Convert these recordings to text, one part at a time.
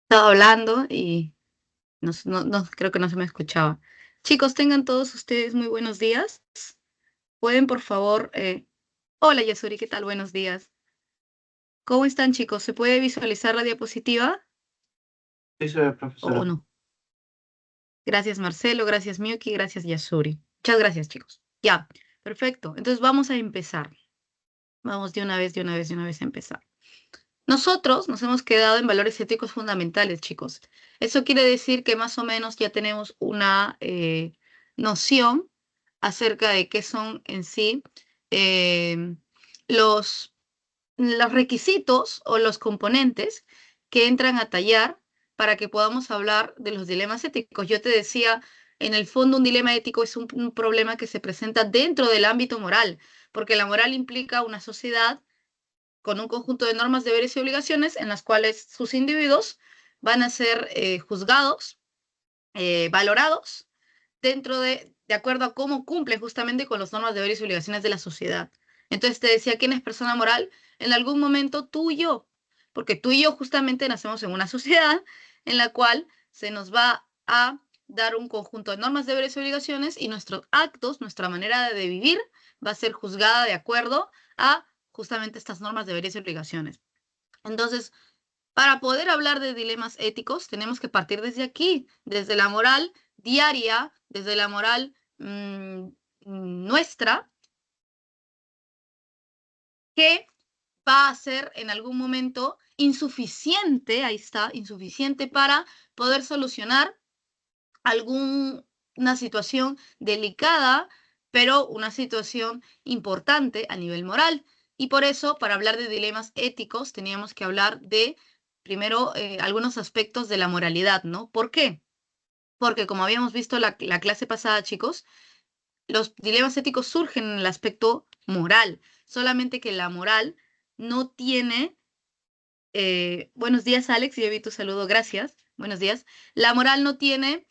Estaba hablando y creo que no se me escuchaba. Chicos, tengan todos ustedes muy buenos días. Pueden, por favor, hola Yasuri, ¿qué tal? Buenos días. ¿Cómo están, chicos? ¿Se puede visualizar la diapositiva Sí, señora o profesora. no? Gracias, Marcelo, gracias, Miyuki, gracias, Yasuri. Muchas gracias, chicos. Ya, perfecto. Entonces vamos a empezar. Vamos de una vez a empezar. Nosotros nos hemos quedado en valores éticos fundamentales, chicos. Eso quiere decir que más o menos ya tenemos una noción acerca de qué son en sí eh, los, los requisitos o los componentes que entran a tallar para que podamos hablar de los dilemas éticos. Yo te decía, en el fondo un dilema ético es un problema que se presenta dentro del ámbito moral, porque la moral implica una sociedad con un conjunto de normas, deberes y obligaciones en las cuales sus individuos van a ser juzgados, valorados, de acuerdo a cómo cumplen justamente con las normas, deberes y obligaciones de la sociedad. Entonces te decía, ¿quién es persona moral? En algún momento tú y yo, porque tú y yo justamente nacemos en una sociedad en la cual se nos va a dar un conjunto de normas, deberes y obligaciones y nuestros actos, nuestra manera de vivir va a ser juzgada de acuerdo a justamente estas normas, deberes y obligaciones. Entonces, para poder hablar de dilemas éticos, tenemos que partir desde aquí, desde la moral diaria, desde la moral nuestra, que va a ser en algún momento insuficiente, ahí está, insuficiente para poder solucionar alguna situación delicada, pero una situación importante a nivel moral. Y por eso, para hablar de dilemas éticos, teníamos que hablar de, primero, algunos aspectos de la moralidad, ¿no? ¿Por qué? Porque como habíamos visto la clase pasada, chicos, los dilemas éticos surgen en el aspecto moral, solamente que la moral no tiene buenos días, Alex. Yo vi tu saludo. Gracias. Buenos días. La moral no tiene,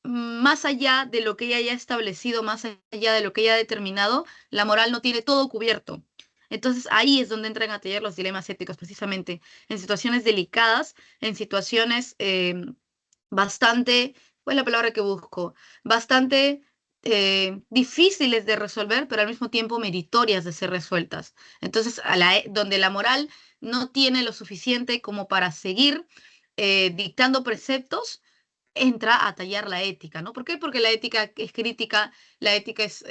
más allá de lo que ella haya establecido, más allá de lo que ella ha determinado, la moral no tiene todo cubierto. Entonces ahí es donde entran a tallar los dilemas éticos, precisamente en situaciones delicadas, en situaciones bastante, ¿cuál es la palabra que busco? Bastante difíciles de resolver, pero al mismo tiempo meritorias de ser resueltas. Entonces, donde la moral no tiene lo suficiente como para seguir dictando preceptos, entra a tallar la ética, ¿no? ¿Por qué? Porque la ética es crítica, la ética es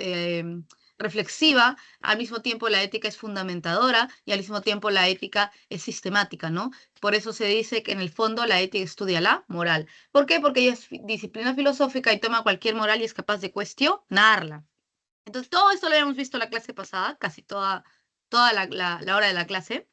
reflexiva, al mismo tiempo la ética es fundamentadora y al mismo tiempo la ética es sistemática, ¿no? Por eso se dice que en el fondo la ética estudia la moral. ¿Por qué? Porque ella es disciplina filosófica y toma cualquier moral y es capaz de cuestionarla. Entonces, todo esto lo habíamos visto la clase pasada, casi toda la hora de la clase.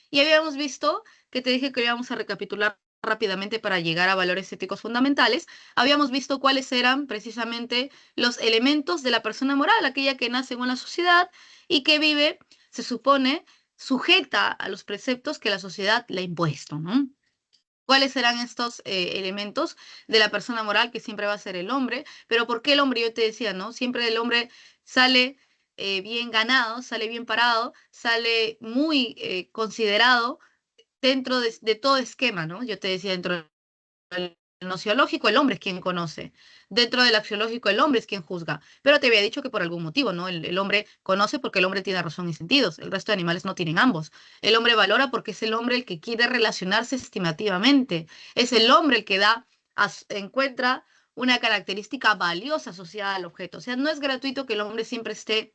Y habíamos visto que te dije que íbamos a recapitular rápidamente para llegar a valores éticos fundamentales. Habíamos visto cuáles eran precisamente los elementos de la persona moral, aquella que nace en una sociedad y que vive, se supone, sujeta a los preceptos que la sociedad le ha impuesto, ¿no? ¿Cuáles serán estos elementos de la persona moral que siempre va a ser el hombre? Pero ¿por qué el hombre? Yo te decía, ¿no? Siempre el hombre sale bien ganado, sale bien parado, sale muy considerado dentro de todo esquema, ¿no? Yo te decía, dentro del nociológico, el hombre es quien conoce. Dentro del axiológico, el hombre es quien juzga. Pero te había dicho que por algún motivo, ¿no? El hombre conoce porque el hombre tiene razón y sentidos. El resto de animales no tienen ambos. El hombre valora porque es el hombre el que quiere relacionarse estimativamente. Es el hombre el que encuentra una característica valiosa asociada al objeto. O sea, no es gratuito que el hombre siempre esté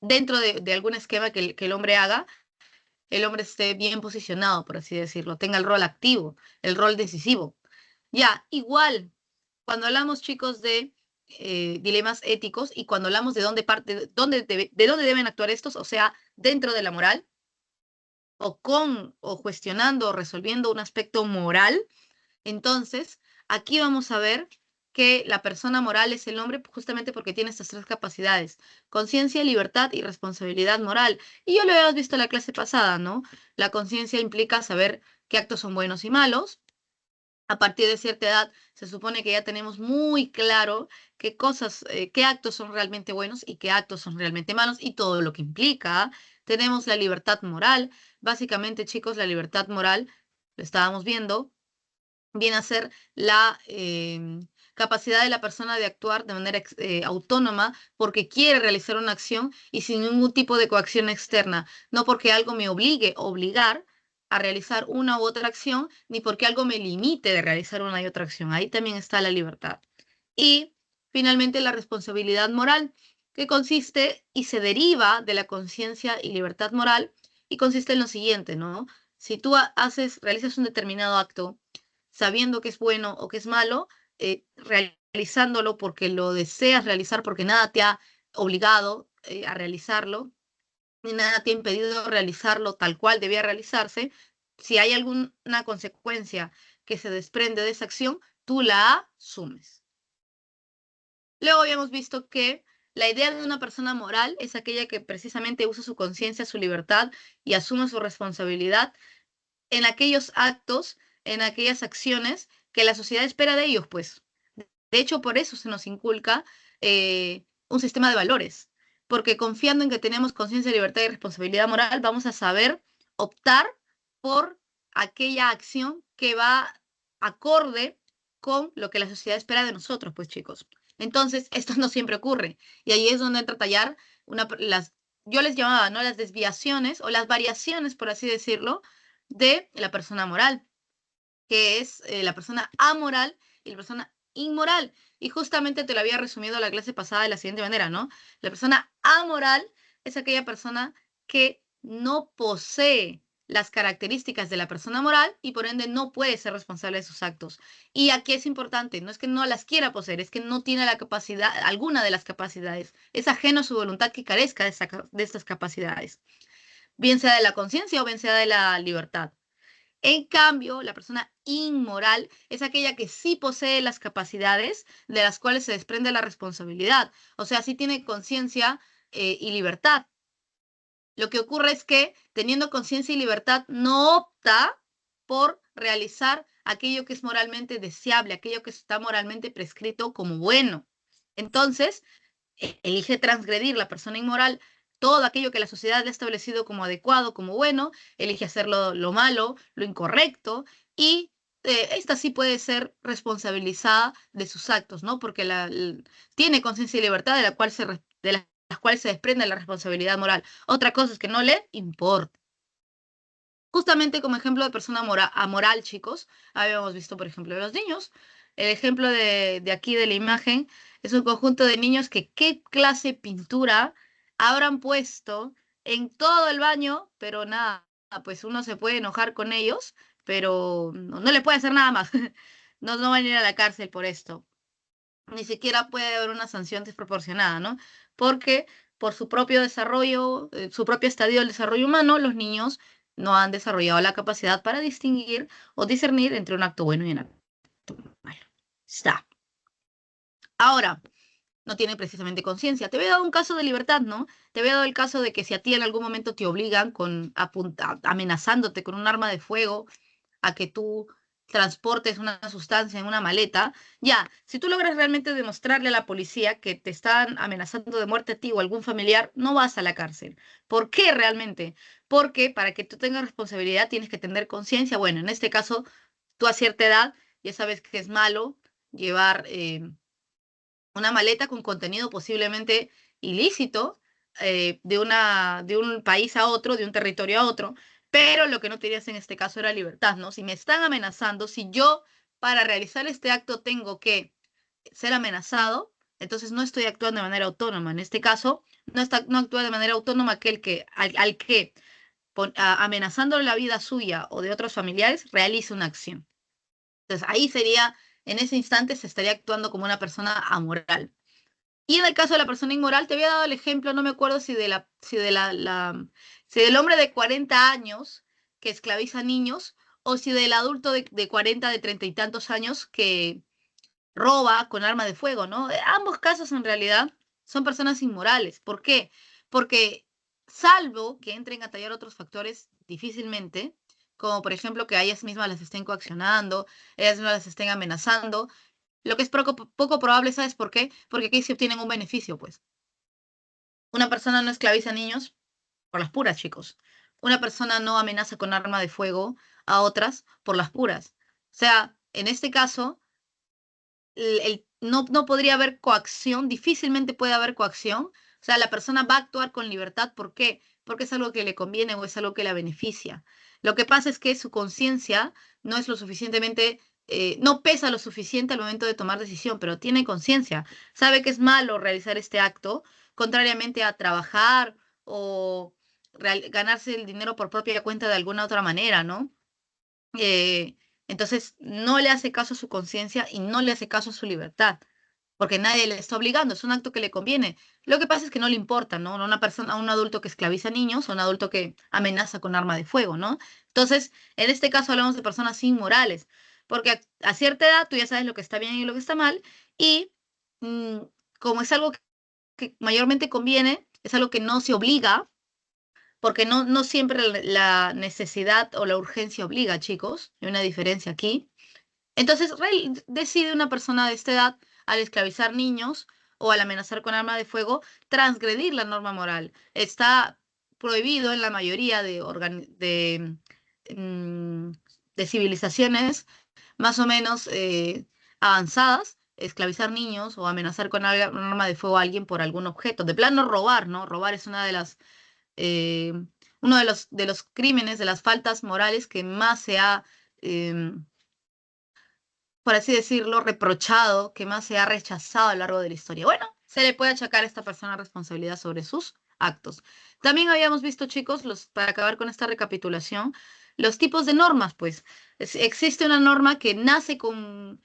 dentro de algún esquema que el hombre haga, el hombre esté bien posicionado, por así decirlo, tenga el rol activo, el rol decisivo. Ya, igual, cuando hablamos, chicos, de dilemas éticos y cuando hablamos de dónde parte, de dónde deben actuar estos, o sea, dentro de la moral, o cuestionando o resolviendo un aspecto moral, entonces, aquí vamos a ver que la persona moral es el hombre justamente porque tiene estas tres capacidades: conciencia, libertad y responsabilidad moral. Y yo lo habíamos visto en la clase pasada, ¿no? La conciencia implica saber qué actos son buenos y malos. A partir de cierta edad se supone que ya tenemos muy claro qué cosas, qué actos son realmente buenos y qué actos son realmente malos y todo lo que implica. Tenemos la libertad moral. Básicamente, chicos, la libertad moral lo estábamos viendo, viene a ser la capacidad de la persona de actuar de manera autónoma porque quiere realizar una acción y sin ningún tipo de coacción externa, no porque algo me obligar a realizar una u otra acción, ni porque algo me limite de realizar una y otra acción. Ahí también está la libertad. Y finalmente la responsabilidad moral, que consiste y se deriva de la conciencia y libertad moral, y consiste en lo siguiente, ¿no? Si tú realizas un determinado acto sabiendo que es bueno o que es malo, realizándolo porque lo deseas realizar, porque nada te ha obligado a realizarlo, ni nada te ha impedido realizarlo tal cual debía realizarse. Si hay alguna consecuencia que se desprende de esa acción, tú la asumes. Luego habíamos visto que la idea de una persona moral es aquella que precisamente usa su conciencia, su libertad y asume su responsabilidad en aquellos actos, en aquellas acciones que la sociedad espera de ellos, pues. De hecho, por eso se nos inculca un sistema de valores, porque confiando en que tenemos conciencia, libertad y responsabilidad moral, vamos a saber optar por aquella acción que va acorde con lo que la sociedad espera de nosotros, pues chicos. Entonces, esto no siempre ocurre. Y ahí es donde entra a tallar yo les llamaba, ¿no? Las desviaciones o las variaciones, por así decirlo, de la persona moral, que es la persona amoral y la persona inmoral. Y justamente te lo había resumido la clase pasada de la siguiente manera, ¿no? La persona amoral es aquella persona que no posee las características de la persona moral y por ende no puede ser responsable de sus actos. Y aquí es importante, no es que no las quiera poseer, es que no tiene la capacidad, alguna de las capacidades. Es ajeno a su voluntad que carezca de estas capacidades, bien sea de la conciencia o bien sea de la libertad. En cambio, la persona inmoral es aquella que sí posee las capacidades de las cuales se desprende la responsabilidad. O sea, sí tiene conciencia y libertad. Lo que ocurre es que, teniendo conciencia y libertad, no opta por realizar aquello que es moralmente deseable, aquello que está moralmente prescrito como bueno. Entonces, elige transgredir la persona inmoral todo aquello que la sociedad le ha establecido como adecuado, como bueno, elige hacerlo lo malo, lo incorrecto, y esta sí puede ser responsabilizada de sus actos, ¿no? Porque tiene conciencia y libertad de las cuales se desprende la responsabilidad moral. Otra cosa es que no le importa. Justamente como ejemplo de persona amoral, chicos, habíamos visto, por ejemplo, los niños. El ejemplo de aquí de la imagen es un conjunto de niños que qué clase de pintura habrán puesto en todo el baño, pero nada, pues uno se puede enojar con ellos, pero no le puede hacer nada más. No, no van a ir a la cárcel por esto. Ni siquiera puede haber una sanción desproporcionada, ¿no? Porque por su propio desarrollo, su propio estadio del desarrollo humano, los niños no han desarrollado la capacidad para distinguir o discernir entre un acto bueno y un acto malo. Está. Ahora, no tienen precisamente conciencia. Te había dado un caso de libertad, ¿no? Te había dado el caso de que si a ti en algún momento te obligan amenazándote con un arma de fuego a que tú transportes una sustancia en una maleta, ya, si tú logras realmente demostrarle a la policía que te están amenazando de muerte a ti o a algún familiar, no vas a la cárcel. ¿Por qué realmente? Porque para que tú tengas responsabilidad tienes que tener conciencia. Bueno, en este caso, tú a cierta edad ya sabes que es malo llevar una maleta con contenido posiblemente ilícito de un país a otro, de un territorio a otro, pero lo que no tenías en este caso era libertad, ¿no? Si me están amenazando, si yo para realizar este acto tengo que ser amenazado, entonces no estoy actuando de manera autónoma. En este caso, no actúa de manera autónoma al que amenazando la vida suya o de otros familiares realiza una acción. Entonces ahí sería, en ese instante se estaría actuando como una persona amoral. Y en el caso de la persona inmoral, te había dado el ejemplo, no me acuerdo si del hombre de 40 años que esclaviza niños o si del adulto de 40, de 30 y tantos años que roba con arma de fuego, ¿no? Ambos casos en realidad son personas inmorales. ¿Por qué? Porque salvo que entren a tallar otros factores difícilmente, como por ejemplo que a ellas mismas las estén coaccionando, ellas mismas las estén amenazando, lo que es poco probable, ¿sabes por qué? Porque aquí se obtienen un beneficio, pues. Una persona no esclaviza a niños por las puras, chicos. una persona no amenaza con arma de fuego a otras por las puras. O sea, en este caso, no podría haber coacción, difícilmente puede haber coacción. O sea, la persona va a actuar con libertad. ¿Por qué? Porque es algo que le conviene o es algo que la beneficia. Lo que pasa es que su conciencia no es lo suficientemente, no pesa lo suficiente al momento de tomar decisión, pero tiene conciencia. Sabe que es malo realizar este acto, contrariamente a trabajar o ganarse el dinero por propia cuenta de alguna otra manera, ¿no? Eh, entonces, no le hace caso a su conciencia y no le hace caso a su libertad, porque nadie le está obligando, es un acto que le conviene. Lo que pasa es que no le importa, ¿no? A una persona, a un adulto que esclaviza niños, o un adulto que amenaza con arma de fuego, ¿no? Entonces, en este caso hablamos de personas inmorales, porque a cierta edad tú ya sabes lo que está bien y lo que está mal, y mm, como es algo que mayormente conviene, es algo que no se obliga, porque no siempre la necesidad o la urgencia obliga, chicos. Hay una diferencia aquí. Entonces, decide una persona de esta edad, al esclavizar niños o al amenazar con arma de fuego, transgredir la norma moral. Está prohibido en la mayoría mm, de civilizaciones más o menos avanzadas, esclavizar niños o amenazar con arma de fuego a alguien por algún objeto. De plano robar, ¿no? Robar es una de las eh, uno de los crímenes, de las faltas morales que más se ha, por así decirlo, reprochado, que más se ha rechazado a lo largo de la historia. Bueno, se le puede achacar a esta persona responsabilidad sobre sus actos. También habíamos visto, chicos, para acabar con esta recapitulación, los tipos de normas, pues. Existe una norma que nace con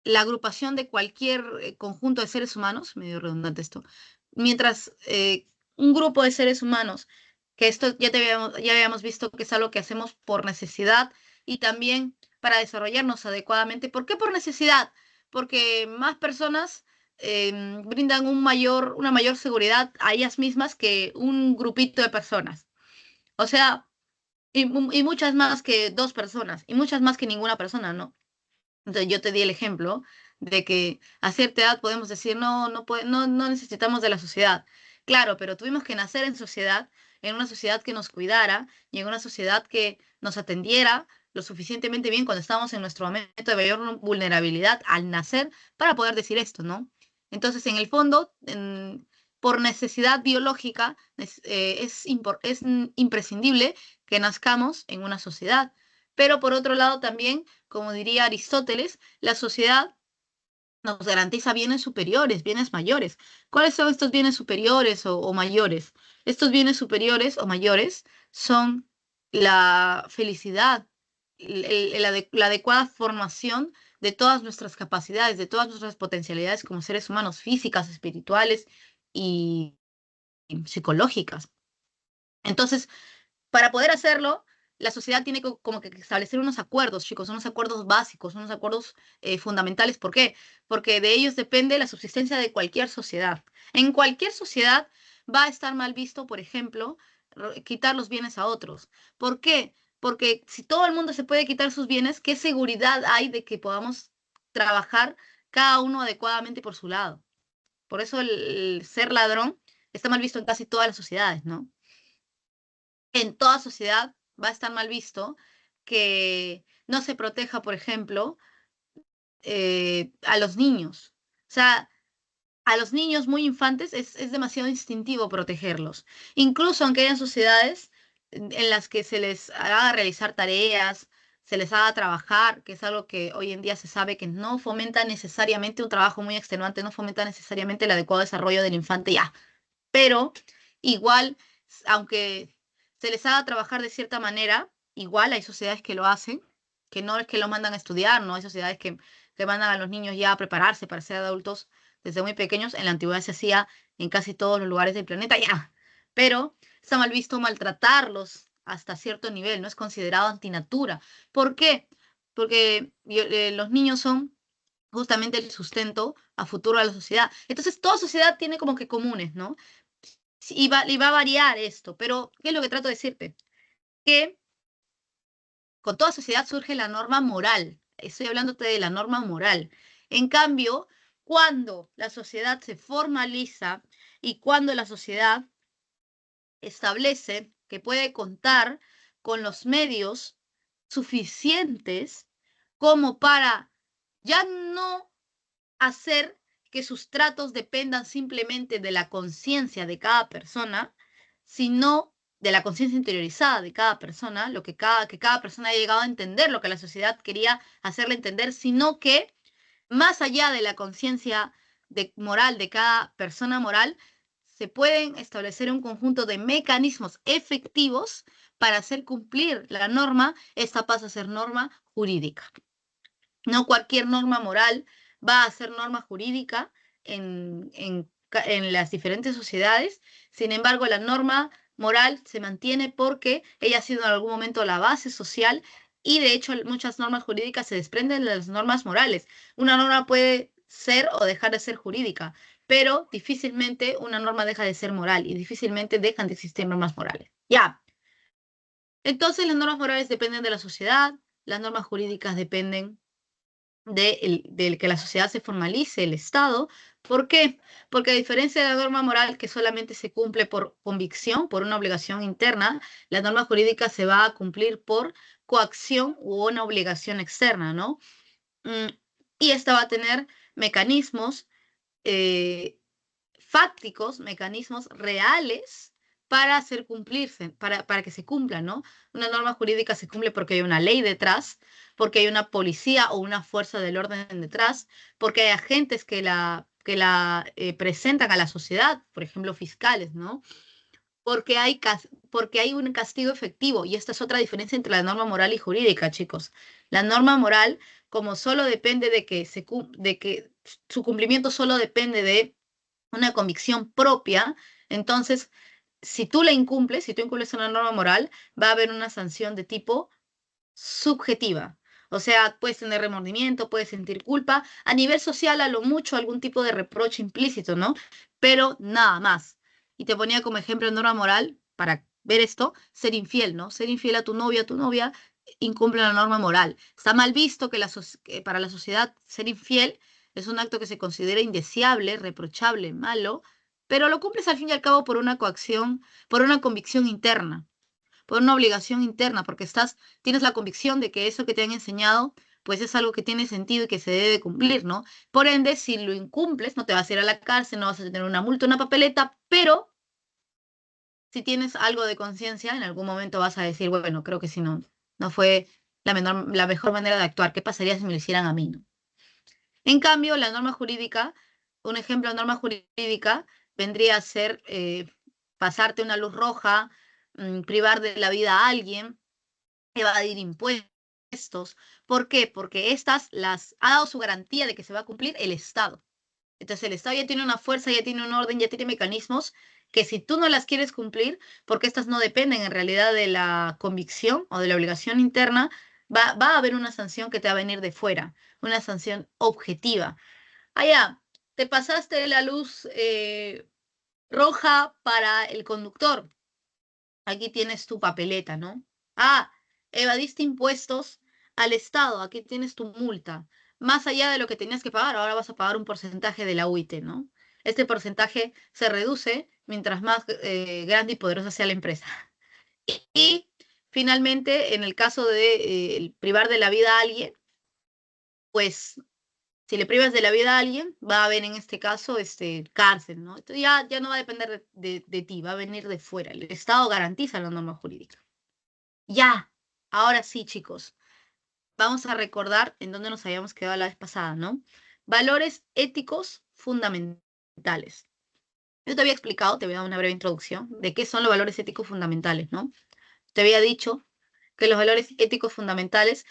la agrupación de cualquier conjunto de seres humanos, medio redundante esto, mientras un grupo de seres humanos, que esto ya habíamos visto que es algo que hacemos por necesidad y también para desarrollarnos adecuadamente. ¿Por qué por necesidad? Porque más personas brindan una mayor seguridad a ellas mismas que un grupito de personas. O sea, y muchas más que dos personas, y muchas más que ninguna persona, ¿no? Entonces yo te di el ejemplo de que a cierta edad podemos decir, no necesitamos de la sociedad. Claro, pero tuvimos que nacer en sociedad, en una sociedad que nos cuidara y en una sociedad que nos atendiera lo suficientemente bien cuando estábamos en nuestro momento de mayor vulnerabilidad al nacer para poder decir esto, ¿no? Entonces, en el fondo, por necesidad biológica, es imprescindible que nazcamos en una sociedad. Pero por otro lado también, como diría Aristóteles, la sociedad nos garantiza bienes superiores, bienes mayores. ¿Cuáles son estos bienes superiores o mayores? Estos bienes superiores o mayores son la felicidad, la adecuada formación de todas nuestras capacidades, de todas nuestras potencialidades como seres humanos, físicas, espirituales y psicológicas. Entonces, para poder hacerlo, la sociedad tiene como que establecer unos acuerdos, chicos, unos acuerdos básicos, unos acuerdos fundamentales. ¿Por qué? Porque de ellos depende la subsistencia de cualquier sociedad. En cualquier sociedad va a estar mal visto, por ejemplo, quitar los bienes a otros. ¿Por qué? Porque si todo el mundo se puede quitar sus bienes, ¿qué seguridad hay de que podamos trabajar cada uno adecuadamente por su lado? Por eso el ser ladrón está mal visto en casi todas las sociedades, ¿no? En toda sociedad va a estar mal visto que no se proteja, por ejemplo, a los niños. O sea, a los niños muy infantes es demasiado instintivo protegerlos. Incluso aunque hayan sociedades en las que se les haga realizar tareas, se les haga trabajar, que es algo que hoy en día se sabe que no fomenta necesariamente un trabajo muy extenuante, no fomenta necesariamente el adecuado desarrollo del infante ya. Pero igual, aunque se les haga trabajar de cierta manera, igual hay sociedades que lo hacen, que no es que lo mandan a estudiar, no hay sociedades que mandan a los niños ya a prepararse para ser adultos desde muy pequeños. En la antigüedad se hacía en casi todos los lugares del planeta ya, pero está mal visto maltratarlos hasta cierto nivel, no es considerado antinatura. ¿Por qué? Porque los niños son justamente el sustento a futuro de la sociedad. Entonces, toda sociedad tiene como que comunes, ¿no? Sí, y va a variar esto, pero ¿qué es lo que trato de decirte? Que con toda sociedad surge la norma moral. Estoy hablándote de la norma moral. En cambio, cuando la sociedad se formaliza y cuando la sociedad establece que puede contar con los medios suficientes como para ya no hacer que sus tratos dependan simplemente de la conciencia de cada persona, sino de la conciencia interiorizada de cada persona, que cada persona haya llegado a entender lo que la sociedad quería hacerle entender, sino que más allá de la conciencia moral de cada persona moral, se pueden establecer un conjunto de mecanismos efectivos para hacer cumplir la norma. Esta pasa a ser norma jurídica. No cualquier norma moral va a ser norma jurídica en las diferentes sociedades. Sin embargo, la norma moral se mantiene porque ella ha sido en algún momento la base social y de hecho muchas normas jurídicas se desprenden de las normas morales. Una norma puede ser o dejar de ser jurídica, pero difícilmente una norma deja de ser moral y difícilmente dejan de existir normas morales. Ya. Entonces las normas morales dependen de la sociedad, las normas jurídicas dependen del que la sociedad se formalice, el Estado. ¿Por qué? Porque a diferencia de la norma moral que solamente se cumple por convicción, por una obligación interna, la norma jurídica se va a cumplir por coacción u una obligación externa, ¿no? Y esta va a tener mecanismos fácticos, mecanismos reales para hacer cumplirse, para que se cumpla, ¿no? Una norma jurídica se cumple porque hay una ley detrás, porque hay una policía o una fuerza del orden detrás, porque hay agentes que la presentan a la sociedad, por ejemplo, fiscales, ¿no? Porque hay un castigo efectivo, y esta es otra diferencia entre la norma moral y jurídica, chicos. La norma moral, como solo depende de que su cumplimiento solo depende de una convicción propia, entonces, si tú incumples una norma moral, va a haber una sanción de tipo subjetiva. O sea, puedes tener remordimiento, puedes sentir culpa. A nivel social, a lo mucho, algún tipo de reproche implícito, ¿no? Pero nada más. Y te ponía como ejemplo en norma moral, para ver esto, ser infiel, ¿no? Ser infiel a tu novia, incumple la norma moral. Está mal visto que para la sociedad ser infiel es un acto que se considera indeseable, reprochable, malo, pero lo cumples al fin y al cabo por una coacción, por una convicción interna, por una obligación interna, porque tienes la convicción de que eso que te han enseñado, pues es algo que tiene sentido y que se debe cumplir, ¿no? Por ende, si lo incumples, no te vas a ir a la cárcel, no vas a tener una multa, una papeleta, pero si tienes algo de conciencia, en algún momento vas a decir, bueno, creo que si no fue la mejor manera de actuar, ¿qué pasaría si me lo hicieran a mí, no? En cambio, la norma jurídica, un ejemplo de norma jurídica vendría a ser pasarte una luz roja, privar de la vida a alguien, evadir impuestos. ¿Por qué? Porque estas las ha dado su garantía de que se va a cumplir el Estado. Entonces el Estado ya tiene una fuerza, ya tiene un orden, ya tiene mecanismos que si tú no las quieres cumplir, porque estas no dependen en realidad de la convicción o de la obligación interna, va a haber una sanción que te va a venir de fuera, una sanción objetiva. Allá, te pasaste la luz roja para el conductor. Aquí tienes tu papeleta, ¿no? Ah, evadiste impuestos al Estado. Aquí tienes tu multa. Más allá de lo que tenías que pagar, ahora vas a pagar un porcentaje de la UIT, ¿no? Este porcentaje se reduce mientras más grande y poderosa sea la empresa. Y finalmente, en el caso de privar de la vida a alguien, pues si le privas de la vida a alguien, va a haber en este caso cárcel, ¿no? Esto ya no va a depender de ti, va a venir de fuera. El Estado garantiza la norma jurídica. Ya, ahora sí, chicos, vamos a recordar en dónde nos habíamos quedado la vez pasada, ¿no? Valores éticos fundamentales. Yo te había explicado, te había dado una breve introducción de qué son los valores éticos fundamentales, ¿no? Te había dicho que los valores éticos fundamentales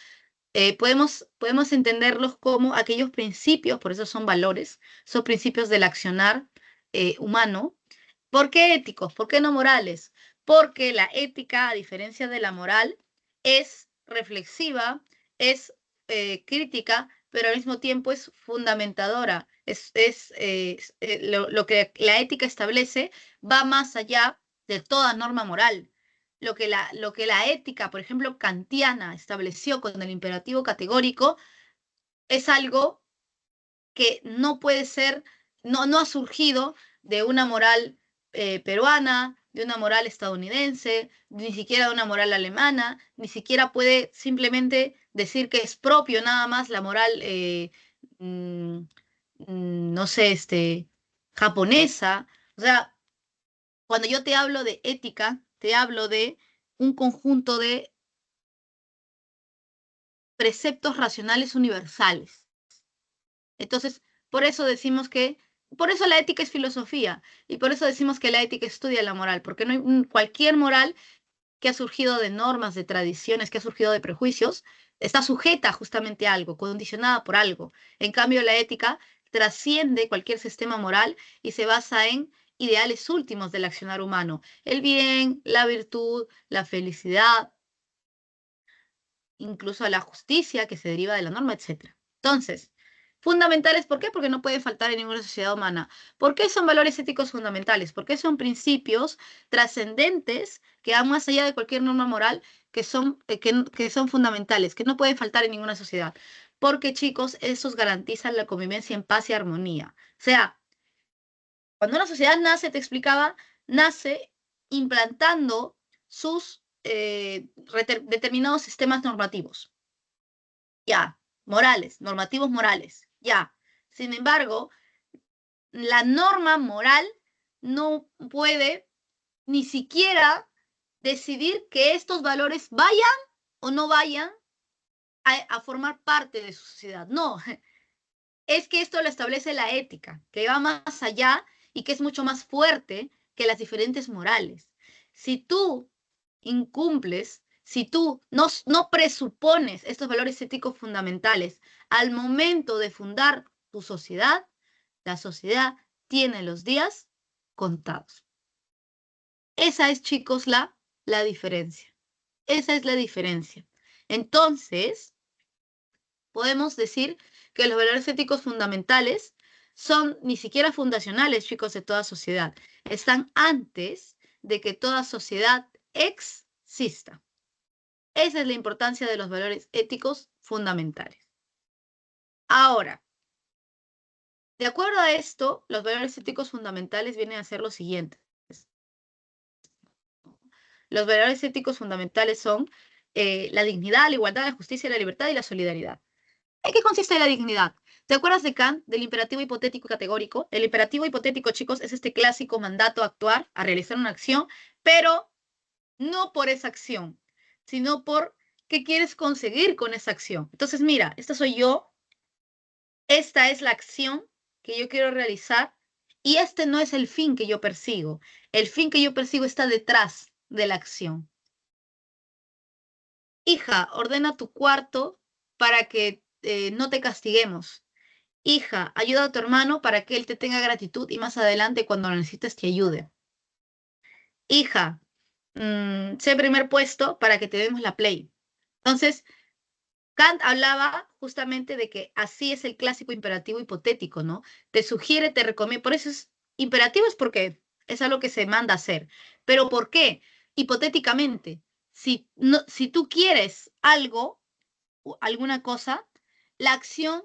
podemos entenderlos como aquellos principios, por eso son valores, son principios del accionar humano. ¿Por qué éticos? ¿Por qué no morales? Porque la ética, a diferencia de la moral, es reflexiva, es crítica, pero al mismo tiempo es fundamentadora. Lo que la ética establece va más allá de toda norma moral. Lo que la ética, por ejemplo, kantiana estableció con el imperativo categórico, es algo que no puede ser, no ha surgido de una moral peruana, de una moral estadounidense, ni siquiera de una moral alemana, ni siquiera puede simplemente decir que es propio nada más la moral, no sé, japonesa. O sea, cuando yo te hablo de ética, te hablo de un conjunto de preceptos racionales universales. Entonces, por eso decimos que, por eso la ética es filosofía y por eso decimos que la ética estudia la moral, porque no hay cualquier moral que ha surgido de normas, de tradiciones, que ha surgido de prejuicios, está sujeta justamente a algo, condicionada por algo. En cambio, la ética trasciende cualquier sistema moral y se basa en ideales últimos del accionar humano, el bien, la virtud, la felicidad, incluso la justicia que se deriva de la norma, etc. Entonces, fundamentales, ¿por qué? Porque no pueden faltar en ninguna sociedad humana. ¿Por qué son valores éticos fundamentales? Porque son principios trascendentes que van más allá de cualquier norma moral, que son fundamentales, que no pueden faltar en ninguna sociedad. Porque, chicos, esos garantizan la convivencia en paz y armonía. O sea, cuando una sociedad nace, te explicaba, nace implantando sus determinados sistemas normativos. Ya, morales, normativos morales, ya. Sin embargo, la norma moral no puede ni siquiera decidir que estos valores vayan o no vayan a formar parte de su sociedad. No, es que esto lo establece la ética, que va más allá y que es mucho más fuerte que las diferentes morales. Si tú incumples, si tú no presupones estos valores éticos fundamentales al momento de fundar tu sociedad, la sociedad tiene los días contados. Esa es, chicos, la diferencia. Esa es la diferencia. Entonces, podemos decir que los valores éticos fundamentales son ni siquiera fundacionales, chicos, de toda sociedad. Están antes de que toda sociedad exista. Esa es la importancia de los valores éticos fundamentales. Ahora, de acuerdo a esto, los valores éticos fundamentales vienen a ser los siguientes. Los valores éticos fundamentales son la dignidad, la igualdad, la justicia, la libertad y la solidaridad. ¿En qué consiste la dignidad? ¿Te acuerdas de Kant, del imperativo hipotético y categórico? El imperativo hipotético, chicos, es este clásico mandato a actuar, a realizar una acción, pero no por esa acción, sino por qué quieres conseguir con esa acción. Entonces, mira, esta soy yo, esta es la acción que yo quiero realizar y este no es el fin que yo persigo. El fin que yo persigo está detrás de la acción. Hija, ordena tu cuarto para que no te castiguemos. Hija, ayuda a tu hermano para que él te tenga gratitud y más adelante cuando lo necesites te ayude. Hija, sé primer puesto para que te demos la play. Entonces, Kant hablaba justamente de que así es el clásico imperativo hipotético, ¿no? Te sugiere, te recomienda, por eso es imperativo, es porque es algo que se manda a hacer. ¿Pero por qué? Hipotéticamente, si tú quieres algo, alguna cosa, la acción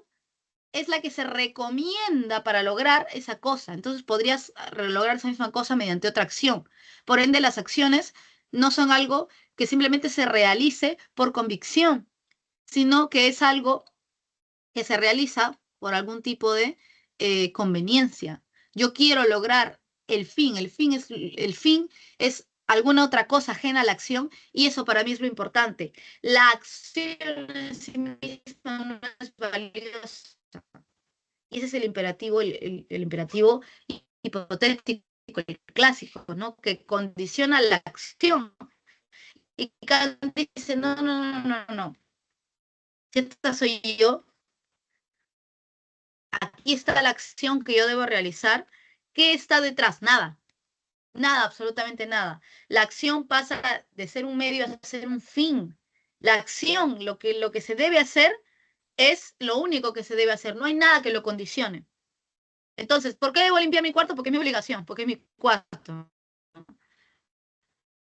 es la que se recomienda para lograr esa cosa. Entonces podrías lograr esa misma cosa mediante otra acción. Por ende, las acciones no son algo que simplemente se realice por convicción, sino que es algo que se realiza por algún tipo de conveniencia. Yo quiero lograr el fin es alguna otra cosa ajena a la acción y eso para mí es lo importante. La acción en sí misma no es valiosa. Y ese es el imperativo, el imperativo hipotético, el clásico, ¿no? Que condiciona la acción. Y Kant dice, no, no, no, no, no. Si esta soy yo, aquí está la acción que yo debo realizar. ¿Qué está detrás? Nada. Nada, absolutamente nada. La acción pasa de ser un medio a ser un fin. La acción, lo que se debe hacer, es lo único que se debe hacer. No hay nada que lo condicione. Entonces, ¿por qué debo limpiar mi cuarto? Porque es mi obligación, porque es mi cuarto.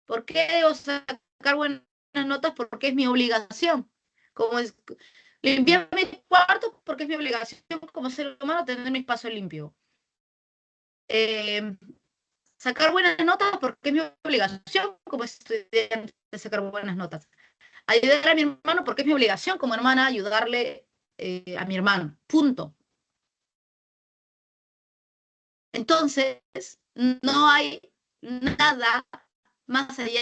¿Por qué debo sacar buenas notas? Porque es mi obligación. Como es limpiar mi cuarto porque es mi obligación como ser humano tener mi espacio limpio. Eh, Sacar buenas notas porque es mi obligación como estudiante de sacar buenas notas. Ayudar a mi hermano porque es mi obligación como hermana ayudarle a mi hermano. Punto. Entonces, no hay nada más allá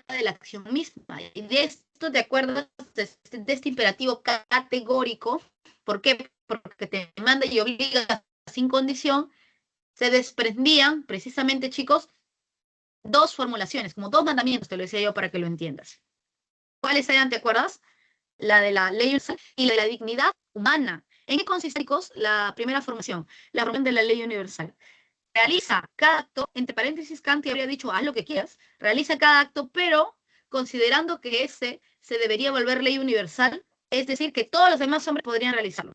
de la acción misma. Y de esto, de acuerdo de este imperativo categórico, ¿por qué? Porque te manda y obliga sin condición, se desprendían, precisamente, chicos, dos formulaciones, como dos mandamientos, te lo decía yo para que lo entiendas. ¿Cuáles eran, te acuerdas? La de la ley universal y la de la dignidad humana. ¿En qué consiste, chicos, la primera formación? La formación de la ley universal. Realiza cada acto, entre paréntesis, Kant habría dicho, haz lo que quieras, realiza cada acto, pero considerando que ese se debería volver ley universal, es decir, que todos los demás hombres podrían realizarlo.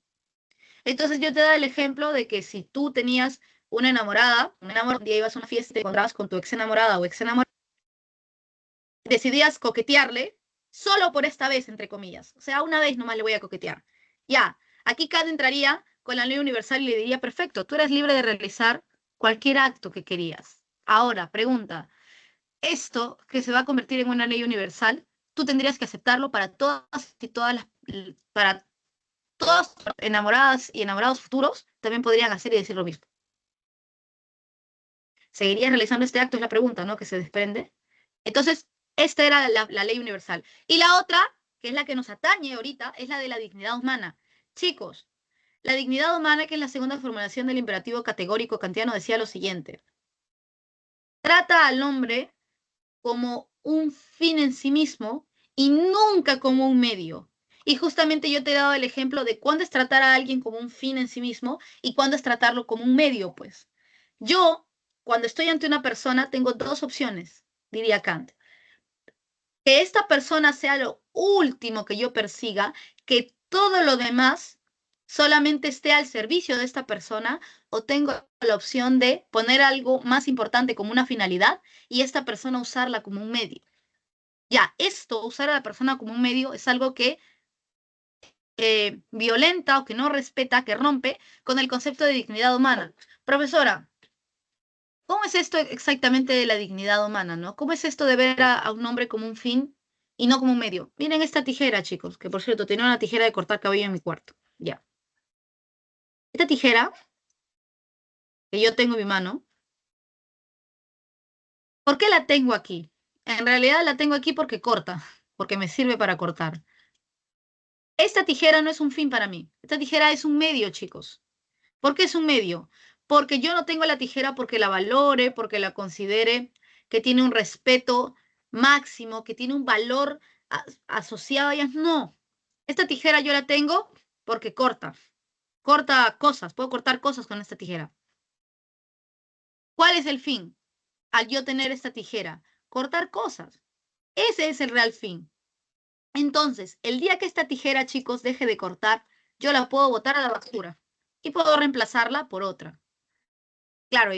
Entonces yo te doy el ejemplo de que si tú tenías una enamorada, un día ibas a una fiesta y te encontrabas con tu ex enamorada o ex enamorado, decidías coquetearle solo por esta vez, entre comillas. O sea, una vez nomás le voy a coquetear. Ya, aquí Kant entraría con la ley universal y le diría, perfecto, tú eres libre de realizar cualquier acto que querías. Ahora, pregunta, esto que se va a convertir en una ley universal, tú tendrías que aceptarlo para todas y todas las, para todas enamoradas y enamorados futuros, también podrían hacer y decir lo mismo. ¿Seguirías realizando este acto? Es la pregunta, ¿no? Que se desprende. Entonces, esta era la ley universal. Y la otra, que es la que nos atañe ahorita, es la de la dignidad humana. Chicos, la dignidad humana, que es la segunda formulación del imperativo categórico kantiano, decía lo siguiente. Trata al hombre como un fin en sí mismo y nunca como un medio. Y justamente yo te he dado el ejemplo de cuándo es tratar a alguien como un fin en sí mismo y cuándo es tratarlo como un medio, pues. Yo, cuando estoy ante una persona, tengo dos opciones, diría Kant. Que esta persona sea lo último que yo persiga, que todo lo demás solamente esté al servicio de esta persona, o tengo la opción de poner algo más importante como una finalidad y esta persona usarla como un medio. Ya, esto, usar a la persona como un medio, es algo que violenta o que no respeta, que rompe con el concepto de dignidad humana. Profesora, ¿cómo es esto exactamente de la dignidad humana, no? ¿Cómo es esto de ver a un hombre como un fin y no como un medio? Miren esta tijera, chicos, que por cierto, tenía una tijera de cortar cabello en mi cuarto. Ya. Esta tijera que yo tengo en mi mano, ¿por qué la tengo aquí? En realidad la tengo aquí porque corta, porque me sirve para cortar. Esta tijera no es un fin para mí. Esta tijera es un medio, chicos. ¿Por qué es un medio? Porque yo no tengo la tijera porque la valore, porque la considere que tiene un respeto máximo, que tiene un valor asociado a ella. No. Esta tijera yo la tengo porque corta. Corta cosas. Puedo cortar cosas con esta tijera. ¿Cuál es el fin al yo tener esta tijera? Cortar cosas. Ese es el real fin. Entonces, el día que esta tijera, chicos, deje de cortar, yo la puedo botar a la basura y puedo reemplazarla por otra. Claro,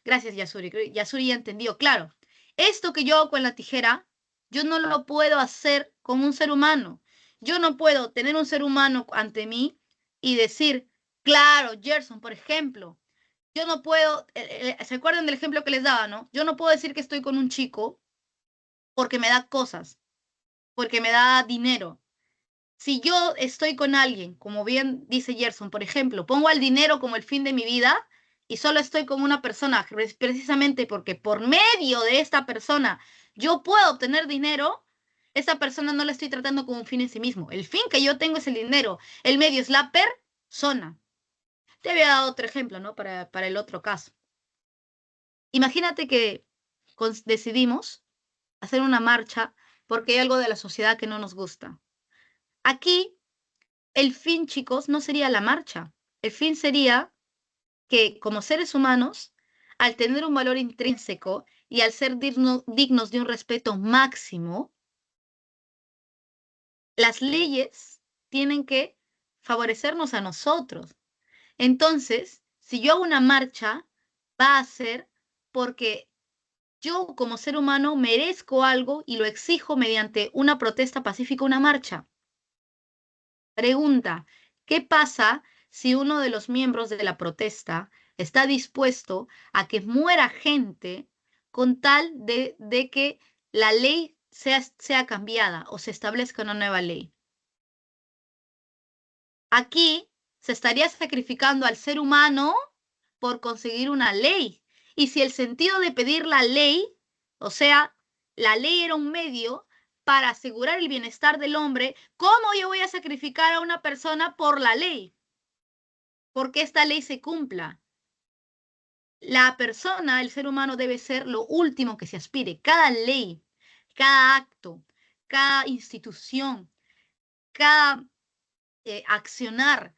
gracias Yasuri. Yasuri ya entendió. Claro, esto que yo hago con la tijera, yo no lo puedo hacer con un ser humano. Yo no puedo tener un ser humano ante mí y decir, claro, Gerson, por ejemplo, yo no puedo, ¿se acuerdan del ejemplo que les daba, no? Yo no puedo decir que estoy con un chico porque me da cosas, porque me da dinero. Si yo estoy con alguien, como bien dice Gerson, por ejemplo, pongo al dinero como el fin de mi vida y solo estoy con una persona, precisamente porque por medio de esta persona yo puedo obtener dinero, esa persona no la estoy tratando como un fin en sí mismo. El fin que yo tengo es el dinero, el medio es la persona. Te había dado otro ejemplo, ¿no? Para el otro caso. Imagínate que decidimos hacer una marcha porque hay algo de la sociedad que no nos gusta. Aquí el fin, chicos, no sería la marcha. El fin sería que como seres humanos, al tener un valor intrínseco y al ser dignos de un respeto máximo, las leyes tienen que favorecernos a nosotros. Entonces, si yo hago una marcha, va a ser porque yo como ser humano merezco algo y lo exijo mediante una protesta pacífica, una marcha. Pregunta, ¿qué pasa si uno de los miembros de la protesta está dispuesto a que muera gente con tal de que la ley sea cambiada o se establezca una nueva ley. Aquí se estaría sacrificando al ser humano por conseguir una ley. Y si el sentido de pedir la ley, o sea, la ley era un medio para asegurar el bienestar del hombre, ¿cómo yo voy a sacrificar a una persona por la ley? Porque esta ley se cumpla. La persona, el ser humano, debe ser lo último que se aspire. Cada ley, cada acto, cada institución, cada accionar,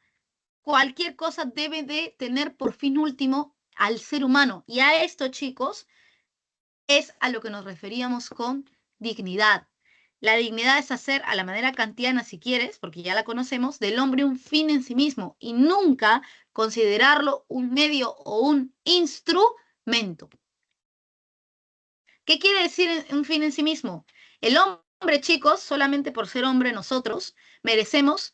cualquier cosa debe de tener por fin último al ser humano. Y a esto, chicos, es a lo que nos referíamos con dignidad. La dignidad es hacer a la manera kantiana, si quieres, porque ya la conocemos, del hombre un fin en sí mismo y nunca considerarlo un medio o un instrumento. ¿Qué quiere decir un fin en sí mismo? El hombre, chicos, solamente por ser hombre nosotros, merecemos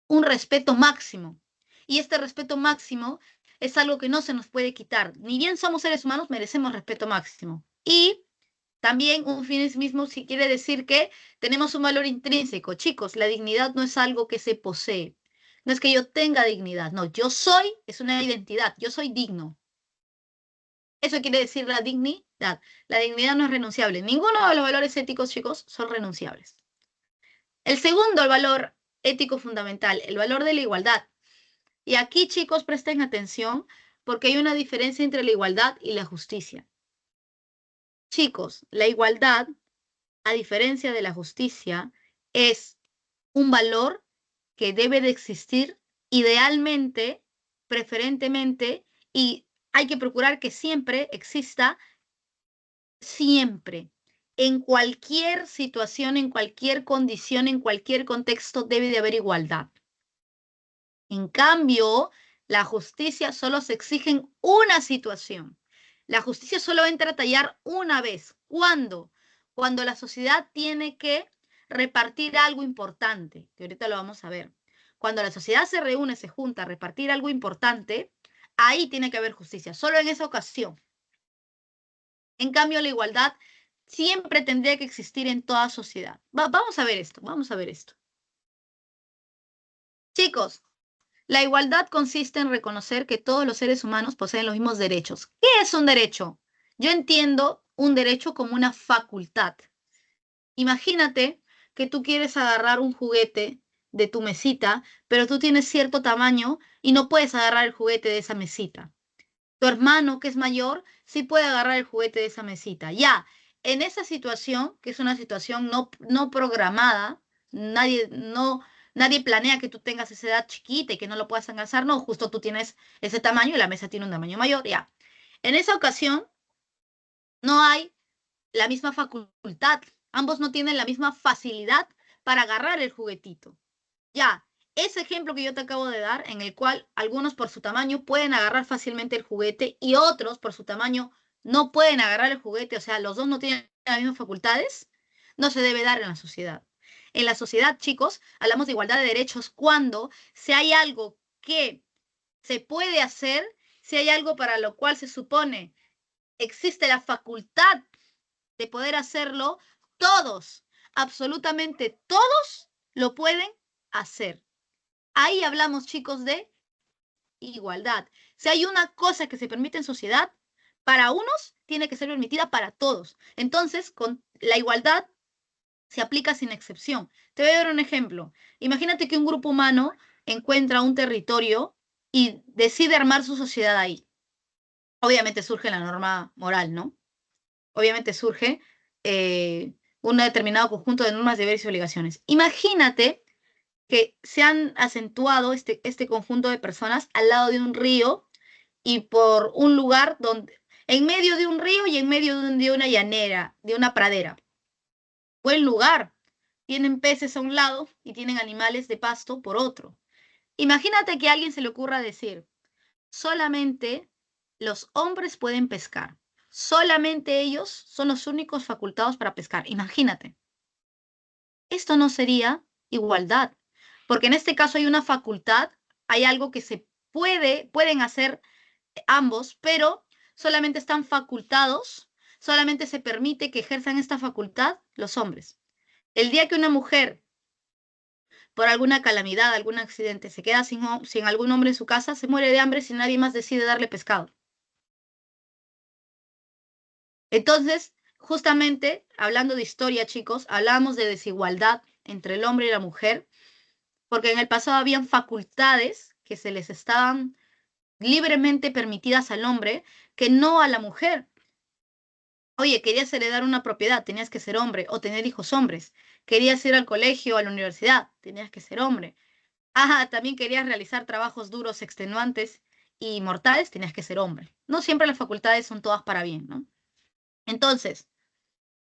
un respeto máximo. Y este respeto máximo es algo que no se nos puede quitar. Ni bien somos seres humanos, merecemos respeto máximo. Y también un fin en sí mismo si quiere decir que tenemos un valor intrínseco. Chicos, la dignidad no es algo que se posee. No es que yo tenga dignidad. No, yo soy, es una identidad. Yo soy digno. Eso quiere decir la dignidad. La dignidad no es renunciable. Ninguno de los valores éticos, chicos, son renunciables. El segundo, el valor ético fundamental, el valor de la igualdad. Y aquí, chicos, presten atención porque hay una diferencia entre la igualdad y la justicia. Chicos, la igualdad, a diferencia de la justicia, es un valor que debe de existir idealmente, preferentemente, y hay que procurar que siempre exista, siempre. En cualquier situación, en cualquier condición, en cualquier contexto, debe de haber igualdad. En cambio, la justicia solo se exige en una situación. La justicia solo entra a tallar una vez. ¿Cuándo? Cuando la sociedad tiene que repartir algo importante, que ahorita lo vamos a ver. Cuando la sociedad se reúne, se junta a repartir algo importante, ahí tiene que haber justicia, solo en esa ocasión. En cambio, la igualdad siempre tendría que existir en toda sociedad. Vamos a ver esto, vamos a ver esto. Chicos, la igualdad consiste en reconocer que todos los seres humanos poseen los mismos derechos. ¿Qué es un derecho? Yo entiendo un derecho como una facultad. Imagínate que tú quieres agarrar un juguete de tu mesita, pero tú tienes cierto tamaño y no puedes agarrar el juguete de esa mesita. Tu hermano, que es mayor, sí puede agarrar el juguete de esa mesita. Ya, en esa situación, que es una situación no programada, nadie planea que tú tengas esa edad chiquita y que no lo puedas alcanzar, no, justo tú tienes ese tamaño y la mesa tiene un tamaño mayor, ya. En esa ocasión, no hay la misma facultad, ambos no tienen la misma facilidad para agarrar el juguetito. Ya, ese ejemplo que yo te acabo de dar, en el cual algunos por su tamaño pueden agarrar fácilmente el juguete y otros por su tamaño no pueden agarrar el juguete, o sea, los dos no tienen las mismas facultades, no se debe dar en la sociedad. En la sociedad, chicos, hablamos de igualdad de derechos cuando si hay algo que se puede hacer, si hay algo para lo cual se supone existe la facultad de poder hacerlo, todos, absolutamente todos, lo pueden hacer. Ahí hablamos, chicos, de igualdad. Si hay una cosa que se permite en sociedad, para unos tiene que ser permitida para todos. Entonces, con la igualdad se aplica sin excepción. Te voy a dar un ejemplo. Imagínate que un grupo humano encuentra un territorio y decide armar su sociedad ahí. Obviamente surge la norma moral, ¿no? Obviamente surge un determinado conjunto de normas, deberes y obligaciones. Imagínate que se han acentuado este conjunto de personas al lado de un río y por un lugar donde, en medio de un río y en medio de una llanera, de una pradera. Buen lugar. Tienen peces a un lado y tienen animales de pasto por otro. Imagínate que a alguien se le ocurra decir, solamente los hombres pueden pescar. Solamente ellos son los únicos facultados para pescar. Imagínate. Esto no sería igualdad, porque en este caso hay una facultad, hay algo que se pueden hacer ambos, pero solamente están facultados, solamente se permite que ejerzan esta facultad los hombres. El día que una mujer, por alguna calamidad, algún accidente, se queda sin algún hombre en su casa, se muere de hambre si nadie más decide darle pescado. Entonces, justamente, hablando de historia, chicos, hablamos de desigualdad entre el hombre y la mujer, porque en el pasado habían facultades que se les estaban libremente permitidas al hombre que no a la mujer. Oye, querías heredar una propiedad, tenías que ser hombre, o tener hijos hombres. Querías ir al colegio, a la universidad, tenías que ser hombre. Ajá, también querías realizar trabajos duros, extenuantes y mortales, tenías que ser hombre. No siempre las facultades son todas para bien, ¿no? Entonces,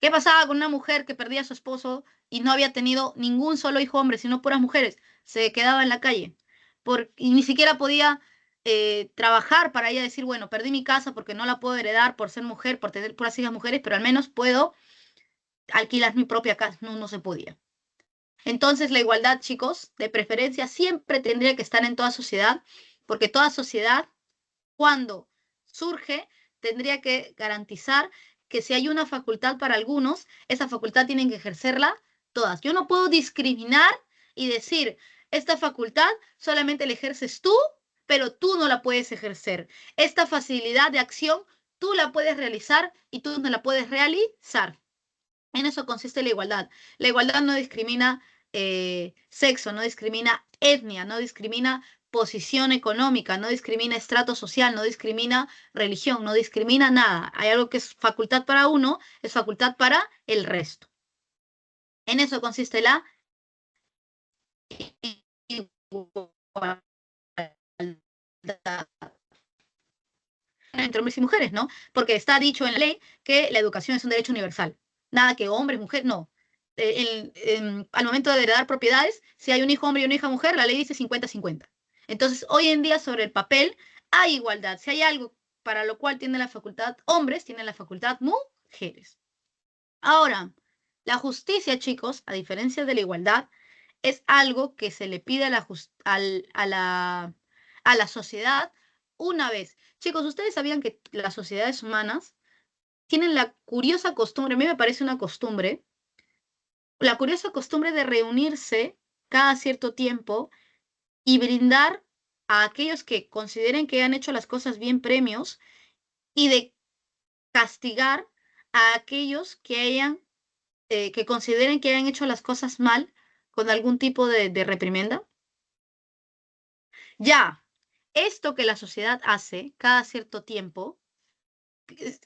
¿qué pasaba con una mujer que perdía a su esposo y no había tenido ningún solo hijo hombre, sino puras mujeres? Se quedaba en la calle y ni siquiera podía trabajar para ella decir, bueno, perdí mi casa porque no la puedo heredar por ser mujer, por tener puras hijas mujeres, pero al menos puedo alquilar mi propia casa. No, no se podía. Entonces, la igualdad, chicos, de preferencia siempre tendría que estar en toda sociedad, porque toda sociedad, cuando surge, tendría que garantizar que si hay una facultad para algunos, esa facultad tienen que ejercerla todas. Yo no puedo discriminar y decir, esta facultad solamente la ejerces tú, pero tú no la puedes ejercer. Esta facilidad de acción, tú la puedes realizar y tú no la puedes realizar. En eso consiste la igualdad. La igualdad no discrimina sexo, no discrimina etnia, no discrimina posición económica, no discrimina estrato social, no discrimina religión, no discrimina nada. Hay algo que es facultad para uno, es facultad para el resto. En eso consiste la igualdad entre hombres y mujeres, ¿no? Porque está dicho en la ley que la educación es un derecho universal. Nada que hombres, mujeres, no. Al momento de heredar propiedades, si hay un hijo hombre y una hija mujer, la ley dice 50-50. Entonces, hoy en día, sobre el papel, hay igualdad. Si hay algo para lo cual tienen la facultad hombres, tienen la facultad mujeres. Ahora, la justicia, chicos, a diferencia de la igualdad, es algo que se le pide a la sociedad una vez. Chicos, ¿ustedes sabían que las sociedades humanas tienen la curiosa costumbre, a mí me parece una costumbre, la curiosa costumbre de reunirse cada cierto tiempo y brindar a aquellos que consideren que han hecho las cosas bien premios y de castigar a aquellos que consideren que hayan hecho las cosas mal con algún tipo de reprimenda? Ya, esto que la sociedad hace cada cierto tiempo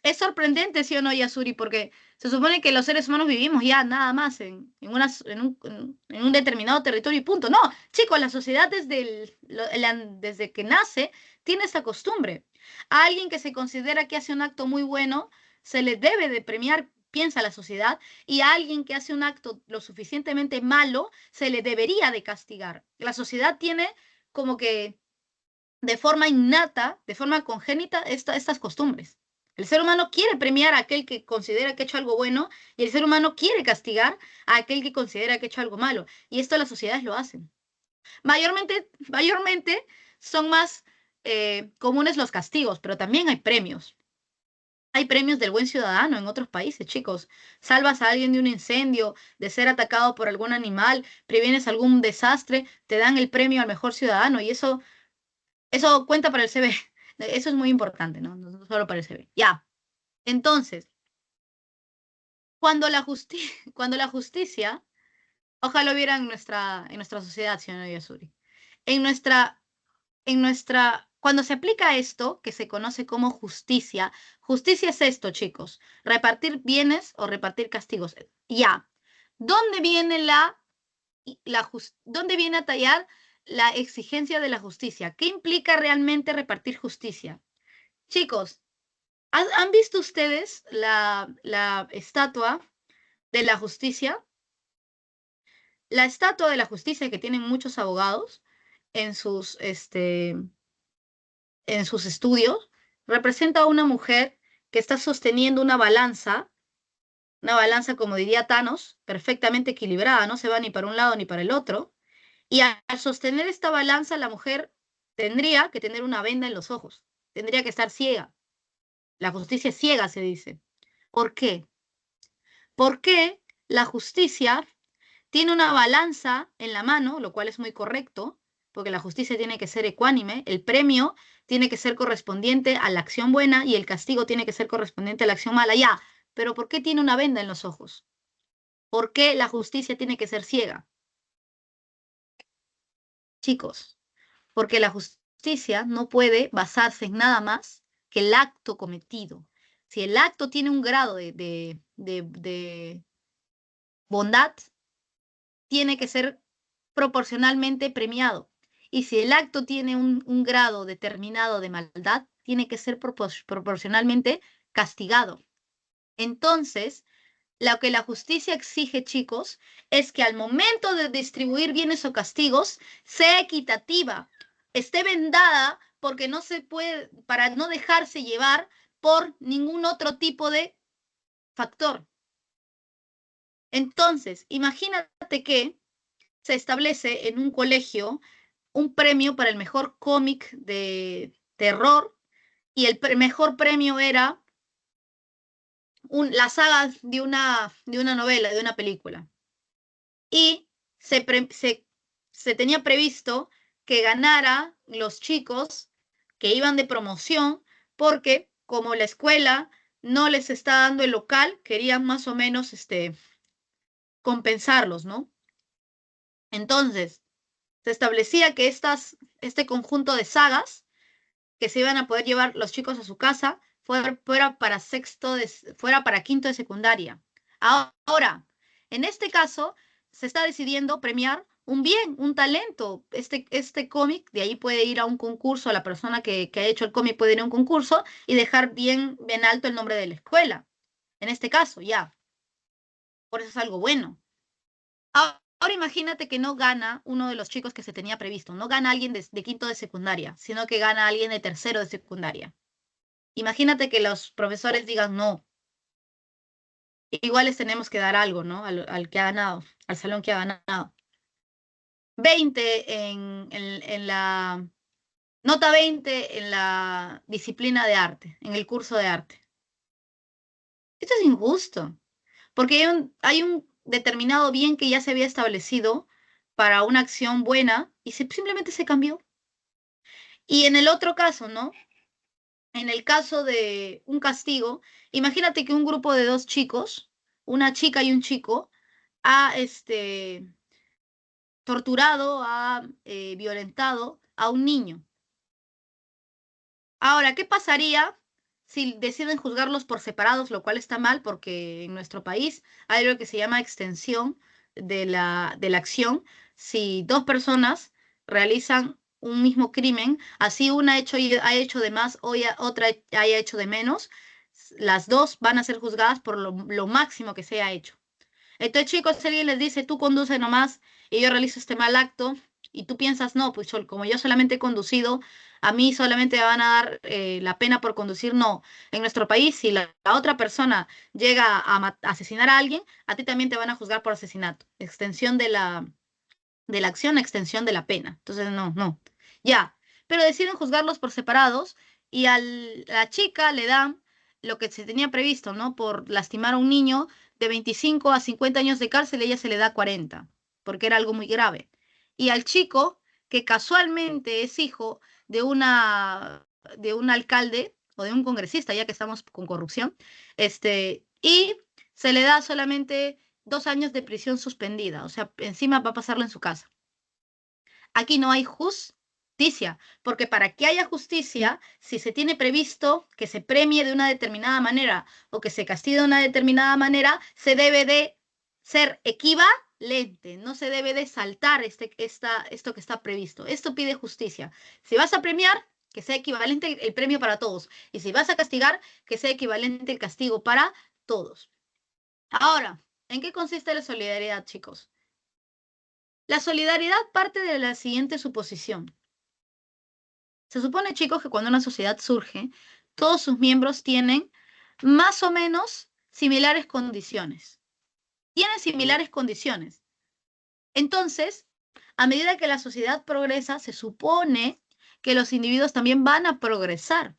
es sorprendente, ¿sí o no, Yasuri? Porque se supone que los seres humanos vivimos ya nada más en un determinado territorio y punto. No, chicos, la sociedad desde que nace tiene esta costumbre. A alguien que se considera que hace un acto muy bueno, se le debe de premiar, piensa la sociedad, y a alguien que hace un acto lo suficientemente malo, se le debería de castigar. La sociedad tiene como que de forma innata, de forma congénita, estas costumbres. El ser humano quiere premiar a aquel que considera que ha hecho algo bueno y el ser humano quiere castigar a aquel que considera que ha hecho algo malo. Y esto las sociedades lo hacen. Mayormente son más comunes los castigos, pero también hay premios. Hay premios del buen ciudadano en otros países, chicos. Salvas a alguien de un incendio, de ser atacado por algún animal, previenes algún desastre, te dan el premio al mejor ciudadano y eso cuenta para el CV. Eso es muy importante, ¿no? No solo para el CV. Ya. Entonces, cuando la justicia, ojalá lo viera en nuestra sociedad, señor Yasuri. En nuestra, cuando se aplica esto, que se conoce como justicia, justicia es esto, chicos, repartir bienes o repartir castigos. Ya. ¿Dónde viene dónde viene a tallar la exigencia de la justicia? ¿Qué implica realmente repartir justicia? Chicos, ¿han visto ustedes la estatua de la justicia? La estatua de la justicia que tienen muchos abogados en en sus estudios representa a una mujer que está sosteniendo una balanza como diría Thanos, perfectamente equilibrada, no se va ni para un lado ni para el otro. Y al sostener esta balanza, la mujer tendría que tener una venda en los ojos, tendría que estar ciega. La justicia es ciega, se dice. ¿Por qué? Porque la justicia tiene una balanza en la mano, lo cual es muy correcto, porque la justicia tiene que ser ecuánime, el premio tiene que ser correspondiente a la acción buena y el castigo tiene que ser correspondiente a la acción mala. Ya, pero ¿por qué tiene una venda en los ojos? ¿Por qué la justicia tiene que ser ciega? Chicos, porque la justicia no puede basarse en nada más que el acto cometido. Si el acto tiene un grado de bondad, tiene que ser proporcionalmente premiado. Y si el acto tiene un grado determinado de maldad, tiene que ser proporcionalmente castigado. Entonces, lo que la justicia exige, chicos, es que al momento de distribuir bienes o castigos, sea equitativa, esté vendada porque no se puede, para no dejarse llevar por ningún otro tipo de factor. Entonces, imagínate que se establece en un colegio un premio para el mejor cómic de terror y el mejor premio era la saga de una novela, de una película. Y se tenía previsto que ganara los chicos que iban de promoción porque como la escuela no les está dando el local, querían más o menos compensarlos, ¿no? Entonces, se establecía que este conjunto de sagas que se iban a poder llevar los chicos a su casa fuera para quinto de secundaria. Ahora, en este caso, se está decidiendo premiar un bien, un talento. Este cómic, de ahí puede ir a un concurso, la persona que ha hecho el cómic puede ir a un concurso y dejar bien, bien alto el nombre de la escuela. En este caso, ya. Por eso es algo bueno. Ahora imagínate que no gana uno de los chicos que se tenía previsto, no gana alguien de quinto de secundaria, sino que gana alguien de tercero de secundaria. Imagínate que los profesores digan, no, igual les tenemos que dar algo, ¿no? Al que ha ganado, al salón que ha ganado. 20 en la, nota 20 en la disciplina de arte, en el curso de arte. Esto es injusto, porque hay un determinado bien que ya se había establecido para una acción buena y simplemente se cambió. Y en el otro caso, ¿no? En el caso de un castigo, imagínate que un grupo de dos chicos, una chica y un chico, ha torturado, ha violentado a un niño. Ahora, ¿qué pasaría si deciden juzgarlos por separados, lo cual está mal porque en nuestro país hay algo que se llama extensión de la acción? Si dos personas realizan un mismo crimen, así una ha hecho de más o otra haya hecho de menos, las dos van a ser juzgadas por lo máximo que se ha hecho. Entonces, chicos, si alguien les dice, tú conduce nomás y yo realizo este mal acto, y tú piensas, no, pues como yo solamente he conducido, a mí solamente me van a dar la pena por conducir. No, en nuestro país, si la otra persona llega a asesinar a alguien, a ti también te van a juzgar por asesinato. Extensión de la acción, extensión de la pena. Entonces, no, no. Ya, pero deciden juzgarlos por separados y a la chica le dan lo que se tenía previsto, ¿no? Por lastimar a un niño de 25 a 50 años de cárcel, ella se le da 40, porque era algo muy grave. Y al chico, que casualmente es hijo de un alcalde o de un congresista, ya que estamos con corrupción, y se le da solamente 2 años de prisión suspendida, o sea, encima va a pasarlo en su casa. Aquí no hay justicia, porque para que haya justicia, si se tiene previsto que se premie de una determinada manera o que se castigue de una determinada manera, se debe de ser equivalente, no se debe de saltar esto que está previsto. Esto pide justicia. Si vas a premiar, que sea equivalente el premio para todos. Y si vas a castigar, que sea equivalente el castigo para todos. Ahora, ¿en qué consiste la solidaridad, chicos? La solidaridad parte de la siguiente suposición. Se supone, chicos, que cuando una sociedad surge, todos sus miembros tienen más o menos similares condiciones. Tienen similares condiciones. Entonces, a medida que la sociedad progresa, se supone que los individuos también van a progresar.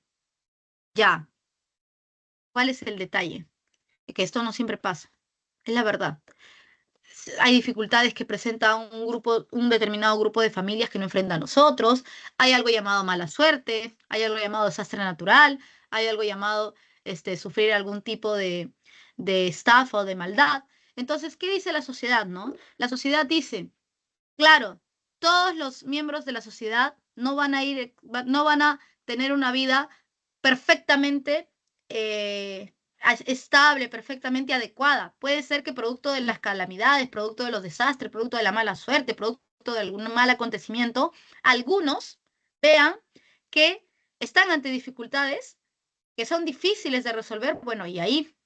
Ya, ¿cuál es el detalle? Que esto no siempre pasa, es la verdad. Hay dificultades que presenta un determinado grupo de familias que no enfrentan a nosotros, hay algo llamado mala suerte, hay algo llamado desastre natural, hay algo llamado sufrir algún tipo de estafa o de maldad. Entonces, ¿qué dice la sociedad, no? La sociedad dice, claro, todos los miembros de la sociedad no van a tener una vida perfectamente estable, perfectamente adecuada. Puede ser que producto de las calamidades, producto de los desastres, producto de la mala suerte, producto de algún mal acontecimiento, algunos vean que están ante dificultades que son difíciles de resolver, bueno, y ahí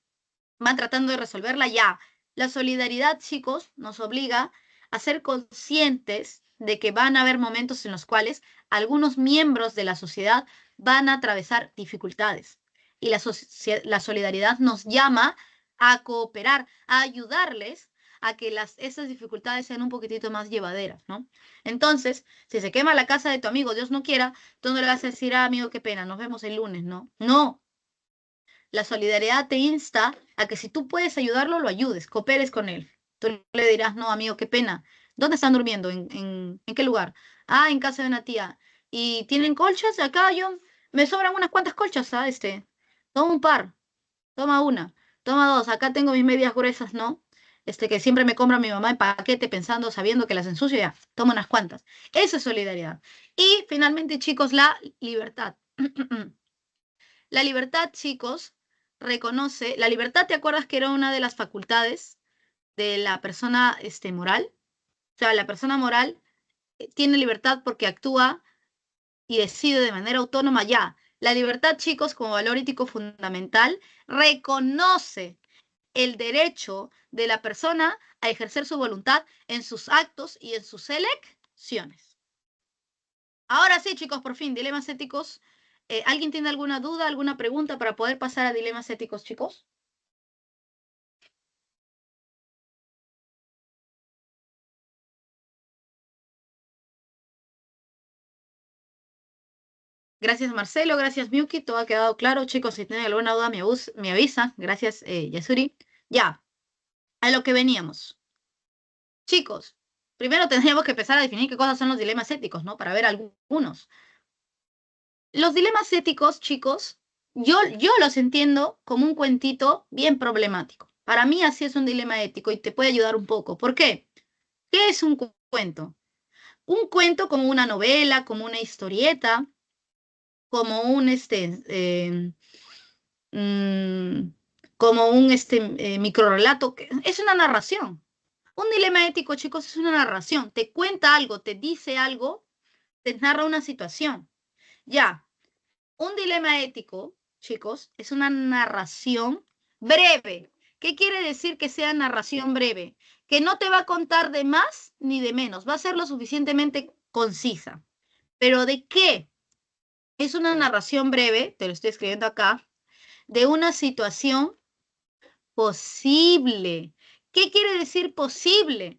van tratando de resolverla ya. La solidaridad, chicos, nos obliga a ser conscientes de que van a haber momentos en los cuales algunos miembros de la sociedad van a atravesar dificultades. Y la solidaridad nos llama a cooperar, a ayudarles a que esas dificultades sean un poquitito más llevaderas, ¿no? Entonces, si se quema la casa de tu amigo, Dios no quiera, tú no le vas a decir, ah, amigo, qué pena, nos vemos el lunes, ¿no? No, la solidaridad te insta a que si tú puedes ayudarlo, lo ayudes, cooperes con él. Tú le dirás, no, amigo, qué pena. ¿Dónde están durmiendo? ¿En qué lugar? Ah, en casa de una tía. ¿Y tienen colchas? Acá yo me sobran unas cuantas colchas, ¿ah? Toma un par, toma una, toma dos. Acá tengo mis medias gruesas, ¿no? Que siempre me compra mi mamá en paquete pensando, sabiendo que las ensucio, ya, toma unas cuantas. Eso es solidaridad. Y finalmente, chicos, la libertad. La libertad, chicos, reconoce, la libertad, ¿te acuerdas que era una de las facultades de la persona moral? O sea, la persona moral tiene libertad porque actúa y decide de manera autónoma ya. La libertad, chicos, como valor ético fundamental, reconoce el derecho de la persona a ejercer su voluntad en sus actos y en sus elecciones. Ahora sí, chicos, por fin, dilemas éticos. ¿Alguien tiene alguna duda, alguna pregunta para poder pasar a dilemas éticos, chicos? Gracias, Marcelo. Gracias, Miyuki. Todo ha quedado claro. Chicos, si tienen alguna duda, me avisan. Gracias, Yasuri. Ya, a lo que veníamos. Chicos, primero tendríamos que empezar a definir qué cosas son los dilemas éticos, ¿no? Para ver algunos. Los dilemas éticos, chicos, yo los entiendo como un cuentito bien problemático. Para mí así es un dilema ético y te puede ayudar un poco. ¿Por qué? ¿Qué es un cuento? Un cuento como una novela, como una historieta, como un mm, como un microrelato, es una narración. Un dilema ético, chicos, es una narración. Te cuenta algo, te dice algo, te narra una situación. Ya, un dilema ético, chicos, es una narración breve. ¿Qué quiere decir que sea narración breve? Que no te va a contar de más ni de menos, va a ser lo suficientemente concisa. ¿Pero de qué? Es una narración breve, te lo estoy escribiendo acá, de una situación posible. ¿Qué quiere decir posible?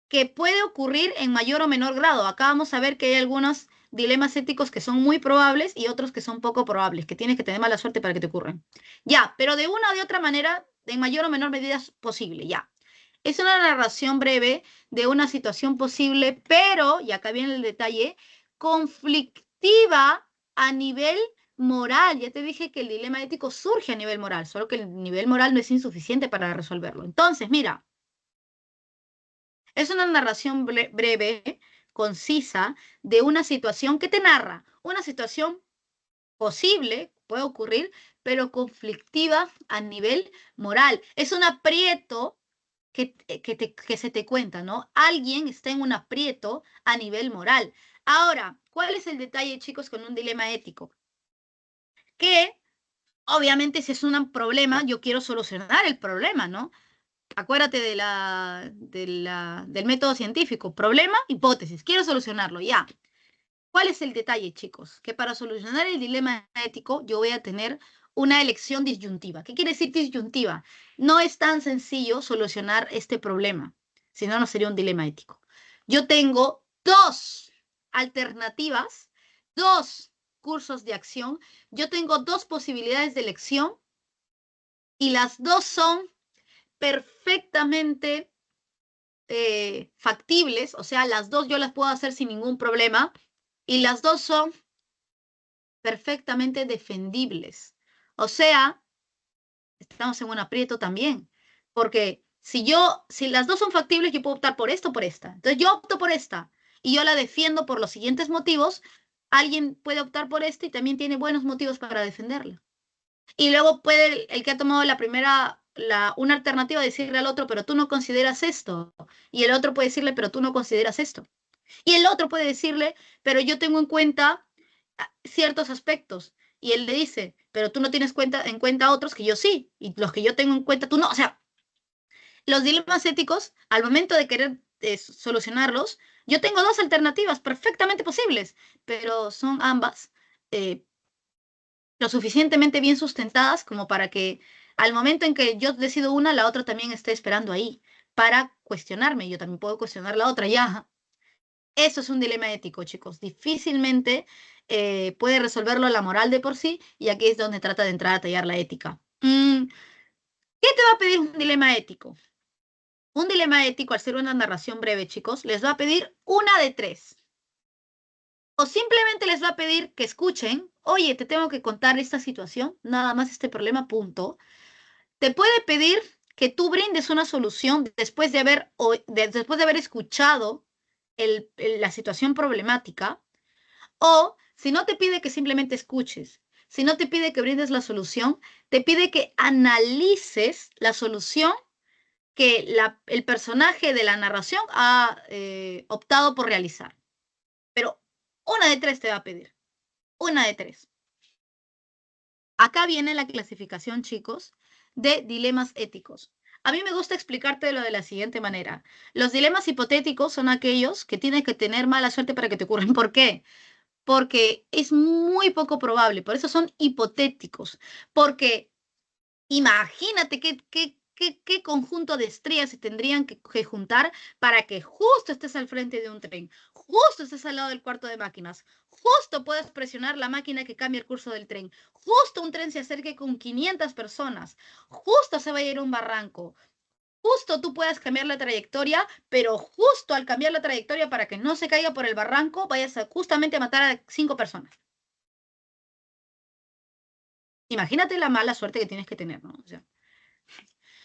Que puede ocurrir en mayor o menor grado. Acá vamos a ver que hay algunos dilemas éticos que son muy probables y otros que son poco probables, que tienes que tener mala suerte para que te ocurran. Ya, pero de una o de otra manera, en mayor o menor medida es posible, ya. Es una narración breve de una situación posible, pero, y acá viene el detalle, conflictiva a nivel moral. Ya te dije que el dilema ético surge a nivel moral, solo que el nivel moral no es insuficiente para resolverlo. Entonces, mira, es una narración breve, concisa, de una situación que te narra, una situación posible, puede ocurrir, pero conflictiva a nivel moral. Es un aprieto que se te cuenta, ¿no? Alguien está en un aprieto a nivel moral. Ahora, ¿cuál es el detalle, chicos, con un dilema ético? Que obviamente si es un problema, yo quiero solucionar el problema, ¿no? Acuérdate del método científico. Problema, hipótesis. Quiero solucionarlo, ya. ¿Cuál es el detalle, chicos? Que para solucionar el dilema ético yo voy a tener una elección disyuntiva. ¿Qué quiere decir disyuntiva? No es tan sencillo solucionar este problema, si no, no sería un dilema ético. Yo tengo dos alternativas, 2 cursos de acción, yo tengo 2 posibilidades de elección y las 2 son perfectamente factibles, o sea, las 2 yo las puedo hacer sin ningún problema y las 2 son perfectamente defendibles. O sea, estamos en un aprieto también, porque si las 2 son factibles, yo puedo optar por esta o por esta. Entonces yo opto por esta y yo la defiendo por los siguientes motivos. Alguien puede optar por esta y también tiene buenos motivos para defenderla. Y luego puede el que ha tomado una alternativa decirle al otro, pero tú no consideras esto. Y el otro puede decirle, pero tú no consideras esto. Y el otro puede decirle, pero yo tengo en cuenta ciertos aspectos. Y él le dice, pero tú no tienes en cuenta otros que yo sí. Y los que yo tengo en cuenta tú no. O sea, los dilemas éticos, al momento de querer solucionarlos, yo tengo 2 alternativas perfectamente posibles, pero son ambas lo suficientemente bien sustentadas como para que al momento en que yo decido una, la otra también esté esperando ahí para cuestionarme. Yo también puedo cuestionar la otra, ya. Eso es un dilema ético, chicos. Difícilmente puede resolverlo la moral de por sí y aquí es donde trata de entrar a tallar la ética. ¿Qué te va a pedir un dilema ético? Un dilema ético, al ser una narración breve, chicos, les va a pedir una de 3. O simplemente les va a pedir que escuchen, oye, te tengo que contar esta situación, nada más este problema, punto. Te puede pedir que tú brindes una solución después de haber escuchado la situación problemática, o si no te pide que simplemente escuches, si no te pide que brindes la solución, te pide que analices la solución que el personaje de la narración ha optado por realizar. Pero una de 3 te va a pedir, una de 3. Acá viene la clasificación, chicos, de dilemas éticos. A mí me gusta explicártelo de la siguiente manera. Los dilemas hipotéticos son aquellos que tienes que tener mala suerte para que te ocurran. ¿Por qué? Porque es muy poco probable, por eso son hipotéticos. Porque imagínate qué conjunto de estrellas se tendrían que juntar para que justo estés al frente de un tren, justo estés al lado del cuarto de máquinas, justo puedas presionar la máquina que cambia el curso del tren, justo un tren se acerque con 500 personas, justo se vaya a ir a un barranco, justo tú puedas cambiar la trayectoria, pero justo al cambiar la trayectoria para que no se caiga por el barranco, vayas justamente a matar a 5 personas. Imagínate la mala suerte que tienes que tener, ¿no? O sea,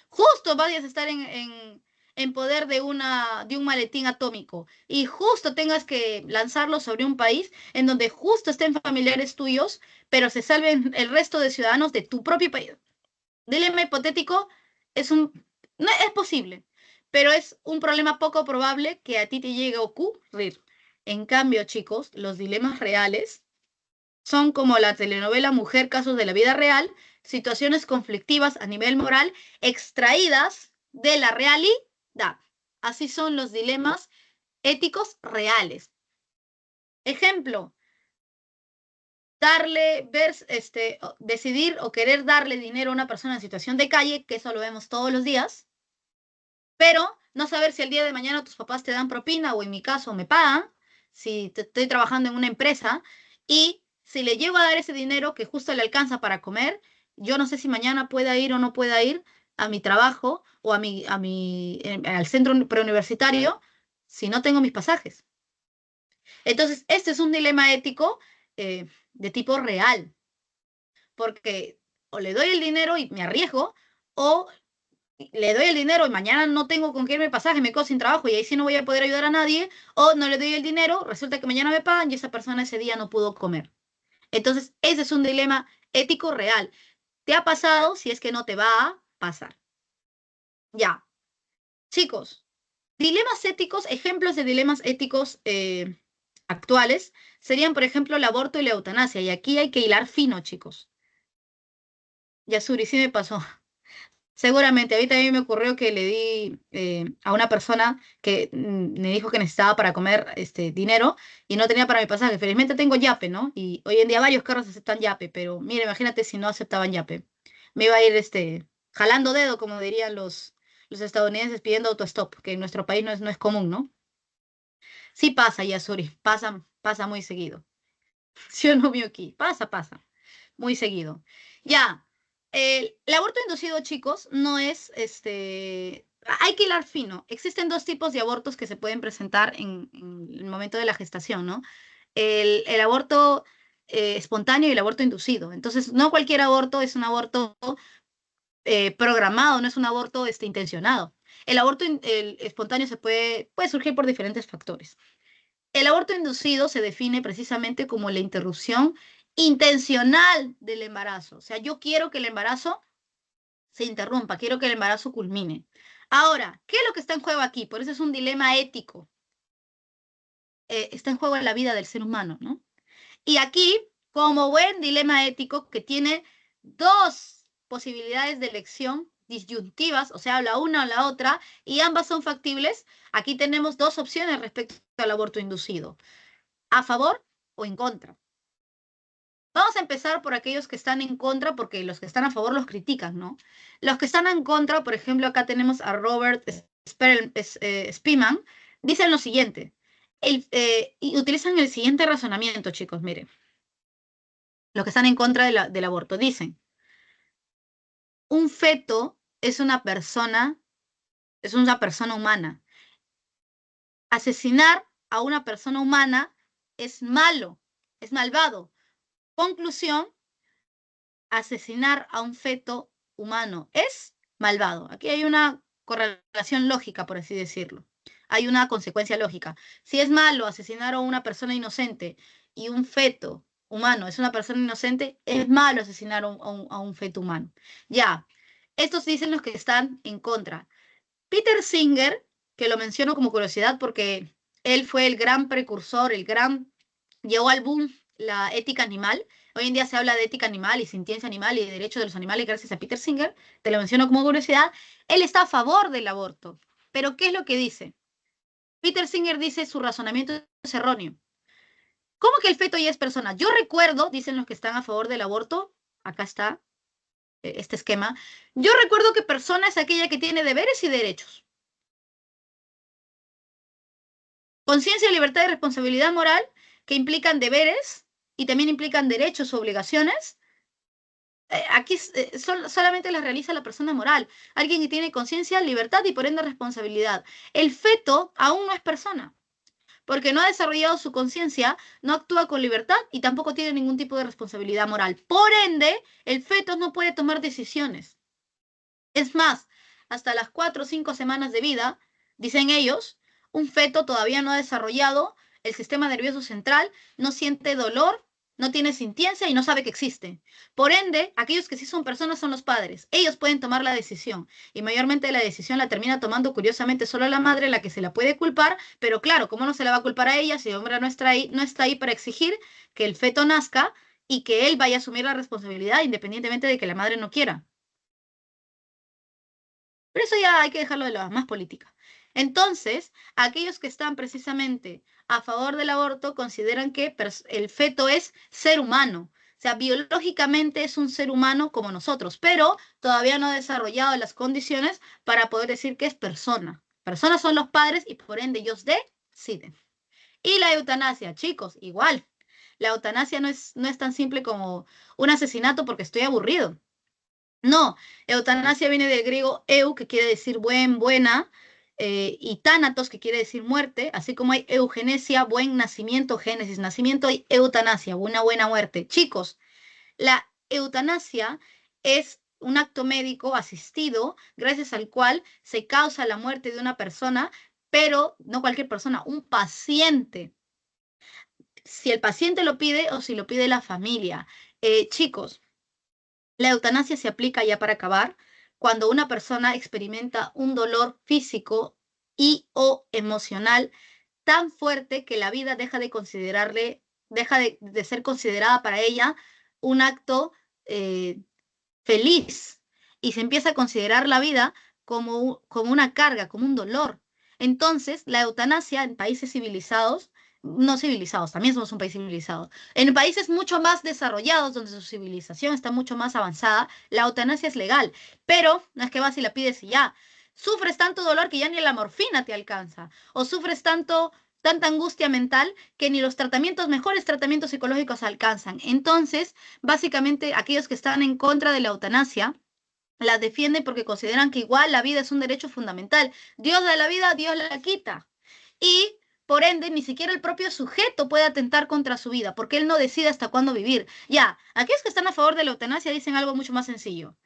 justo vayas a estar en poder de un maletín atómico y justo tengas que lanzarlo sobre un país en donde justo estén familiares tuyos, pero se salven el resto de ciudadanos de tu propio país. Dilema hipotético no es posible, pero es un problema poco probable que a ti te llegue a ocurrir. En cambio, chicos, los dilemas reales son como la telenovela Mujer, casos de la vida real, situaciones conflictivas a nivel moral extraídas de la realidad. Así son los dilemas éticos reales. Ejemplo, decidir o querer darle dinero a una persona en situación de calle, que eso lo vemos todos los días, pero no saber si el día de mañana tus papás te dan propina o en mi caso me pagan, si estoy trabajando en una empresa y si le llego a dar ese dinero que justo le alcanza para comer, yo no sé si mañana pueda ir o no pueda ir a mi trabajo o al centro preuniversitario si no tengo mis pasajes. Entonces, este es un dilema ético de tipo real, porque o le doy el dinero y me arriesgo, o le doy el dinero y mañana no tengo con qué irme pasaje, me quedo sin trabajo y ahí sí no voy a poder ayudar a nadie, o no le doy el dinero, resulta que mañana me pagan y esa persona ese día no pudo comer. Entonces, ese es un dilema ético real. ¿Te ha pasado? Si es que no te va a pasar. Ya, chicos, dilemas éticos, ejemplos de dilemas éticos actuales serían, por ejemplo, el aborto y la eutanasia. Y aquí hay que hilar fino, chicos. Yasuri, sí me pasó. Seguramente, ahorita a mí me ocurrió que le di a una persona que me dijo que necesitaba para comer dinero y no tenía para mi pasaje. Felizmente tengo Yape, ¿no? Y hoy en día varios carros aceptan Yape, pero mire, imagínate si no aceptaban Yape. Me iba a ir jalando dedo, como dirían los estadounidenses, pidiendo autostop, que en nuestro país no es común, ¿no? Sí pasa, Yasuri, pasa muy seguido. ¿Sí o no, Miyuki? Pasa. Muy seguido. Ya, el aborto inducido, chicos, no es, hay que hilar fino. Existen dos tipos de abortos que se pueden presentar en el momento de la gestación, ¿no? El aborto espontáneo y el aborto inducido. Entonces, no cualquier aborto es un aborto programado, no es un aborto intencionado. El aborto el espontáneo puede surgir por diferentes factores. El aborto inducido se define precisamente como la interrupción intencional del embarazo. O sea, yo quiero que el embarazo se interrumpa, quiero que el embarazo culmine. Ahora, ¿qué es lo que está en juego aquí? Por eso es un dilema ético. Está en juego la vida del ser humano, ¿no? Y aquí, como buen dilema ético que tiene dos posibilidades de elección disyuntivas, o sea, la una o la otra, y ambas son factibles, aquí tenemos dos opciones respecto al aborto inducido, a favor o en contra. Vamos a empezar por aquellos que están en contra, porque los que están a favor los critican, ¿no? Los que están en contra, por ejemplo, acá tenemos a Robert Spiman, dicen lo siguiente, y utilizan el siguiente razonamiento, chicos, miren, los que están en contra del aborto, dicen, un feto es una persona humana. Asesinar a una persona humana es malo, es malvado. Conclusión, asesinar a un feto humano es malvado. Aquí hay una correlación lógica, por así decirlo. Hay una consecuencia lógica. Si es malo asesinar a una persona inocente y un feto humano es una persona inocente, es malo asesinar a un feto humano. Ya, estos dicen los que están en contra. Peter Singer, que lo menciono como curiosidad porque él fue el gran precursor, llevó al boom la ética animal. Hoy en día se habla de ética animal y sintiencia animal y de derechos de los animales gracias a Peter Singer. Te lo menciono como curiosidad. Él está a favor del aborto. Pero ¿qué es lo que dice? Peter Singer dice su razonamiento es erróneo. ¿Cómo que el feto ya es persona? Yo recuerdo, dicen los que están a favor del aborto, acá está este esquema, yo recuerdo que persona es aquella que tiene deberes y derechos. Conciencia, libertad y responsabilidad moral que implican deberes y también implican derechos o obligaciones. Aquí solamente las realiza la persona moral, alguien que tiene conciencia, libertad y por ende responsabilidad. El feto aún no es persona, porque no ha desarrollado su conciencia, no actúa con libertad y tampoco tiene ningún tipo de responsabilidad moral. Por ende, el feto no puede tomar decisiones. Es más, hasta las 4 o 5 semanas de vida, dicen ellos, un feto todavía no ha desarrollado el sistema nervioso central, no siente dolor, no tiene sintiencia y no sabe que existe. Por ende, aquellos que sí son personas son los padres. Ellos pueden tomar la decisión y mayormente la decisión la termina tomando curiosamente solo la madre, la que se la puede culpar, pero claro, ¿cómo no se la va a culpar a ella si el hombre no está ahí para exigir que el feto nazca y que él vaya a asumir la responsabilidad independientemente de que la madre no quiera? Pero eso ya hay que dejarlo de la más política. Entonces, aquellos que están precisamente a favor del aborto consideran que el feto es ser humano. O sea, biológicamente es un ser humano como nosotros, pero todavía no ha desarrollado las condiciones para poder decir que es persona. Personas son los padres y por ende ellos deciden. Y la eutanasia, chicos, igual. La eutanasia no es tan simple como un asesinato porque estoy aburrido. No, eutanasia viene del griego eu, que quiere decir buen, buena, y tánatos, que quiere decir muerte, así como hay eugenesia, buen nacimiento, génesis, nacimiento, hay eutanasia, una buena muerte. Chicos, la eutanasia es un acto médico asistido gracias al cual se causa la muerte de una persona, pero no cualquier persona, un paciente. Si el paciente lo pide o si lo pide la familia. Chicos, la eutanasia se aplica, ya para acabar, cuando una persona experimenta un dolor físico y o emocional tan fuerte que la vida deja de ser considerada para ella un acto eh, feliz y se empieza a considerar la vida como una carga, como un dolor. Entonces, la eutanasia en países civilizados, no civilizados, también somos un país civilizado, en países mucho más desarrollados, donde su civilización está mucho más avanzada, la eutanasia es legal, pero no es que vas y la pides y ya. Sufres tanto dolor que ya ni la morfina te alcanza, o sufres tanto tanta angustia mental que ni los mejores tratamientos psicológicos alcanzan. Entonces, básicamente, aquellos que están en contra de la eutanasia la defienden porque consideran que igual la vida es un derecho fundamental. Dios da la vida, Dios la quita. Y por ende, ni siquiera el propio sujeto puede atentar contra su vida, porque él no decide hasta cuándo vivir. Ya, aquellos que están a favor de la eutanasia dicen algo mucho más sencillo.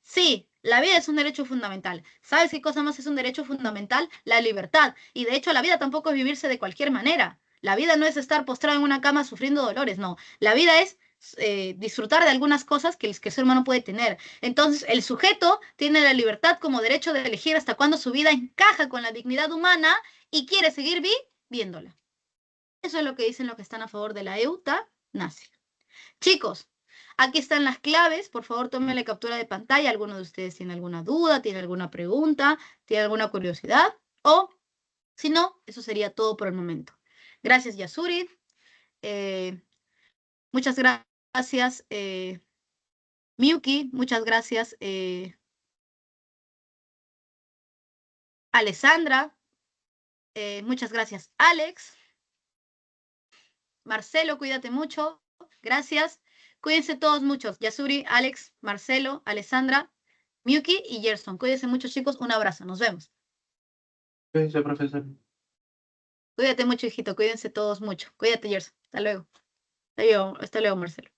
Sí, la vida es un derecho fundamental. ¿Sabes qué cosa más es un derecho fundamental? La libertad. Y de hecho, la vida tampoco es vivirse de cualquier manera. La vida no es estar postrado en una cama sufriendo dolores, no. La vida es disfrutar de algunas cosas que el ser humano puede tener. Entonces, el sujeto tiene la libertad como derecho de elegir hasta cuándo su vida encaja con la dignidad humana y quiere seguir viviéndola. Eso es lo que dicen los que están a favor de la eutanasia. Chicos, aquí están las claves. Por favor, tomen la captura de pantalla. ¿Alguno de ustedes tiene alguna duda, tiene alguna pregunta, tiene alguna curiosidad? O, si no, eso sería todo por el momento. Gracias, Yasuri. Muchas gracias, Miyuki. Muchas gracias, Alessandra. Muchas gracias, Alex. Marcelo, cuídate mucho. Gracias. Cuídense todos muchos. Yasuri, Alex, Marcelo, Alessandra, Miyuki y Gerson. Cuídense mucho, chicos. Un abrazo. Nos vemos. Cuídense, profesor. Cuídate mucho, hijito. Cuídense todos mucho. Cuídate, Gerson. Hasta luego. Hasta luego, Marcelo.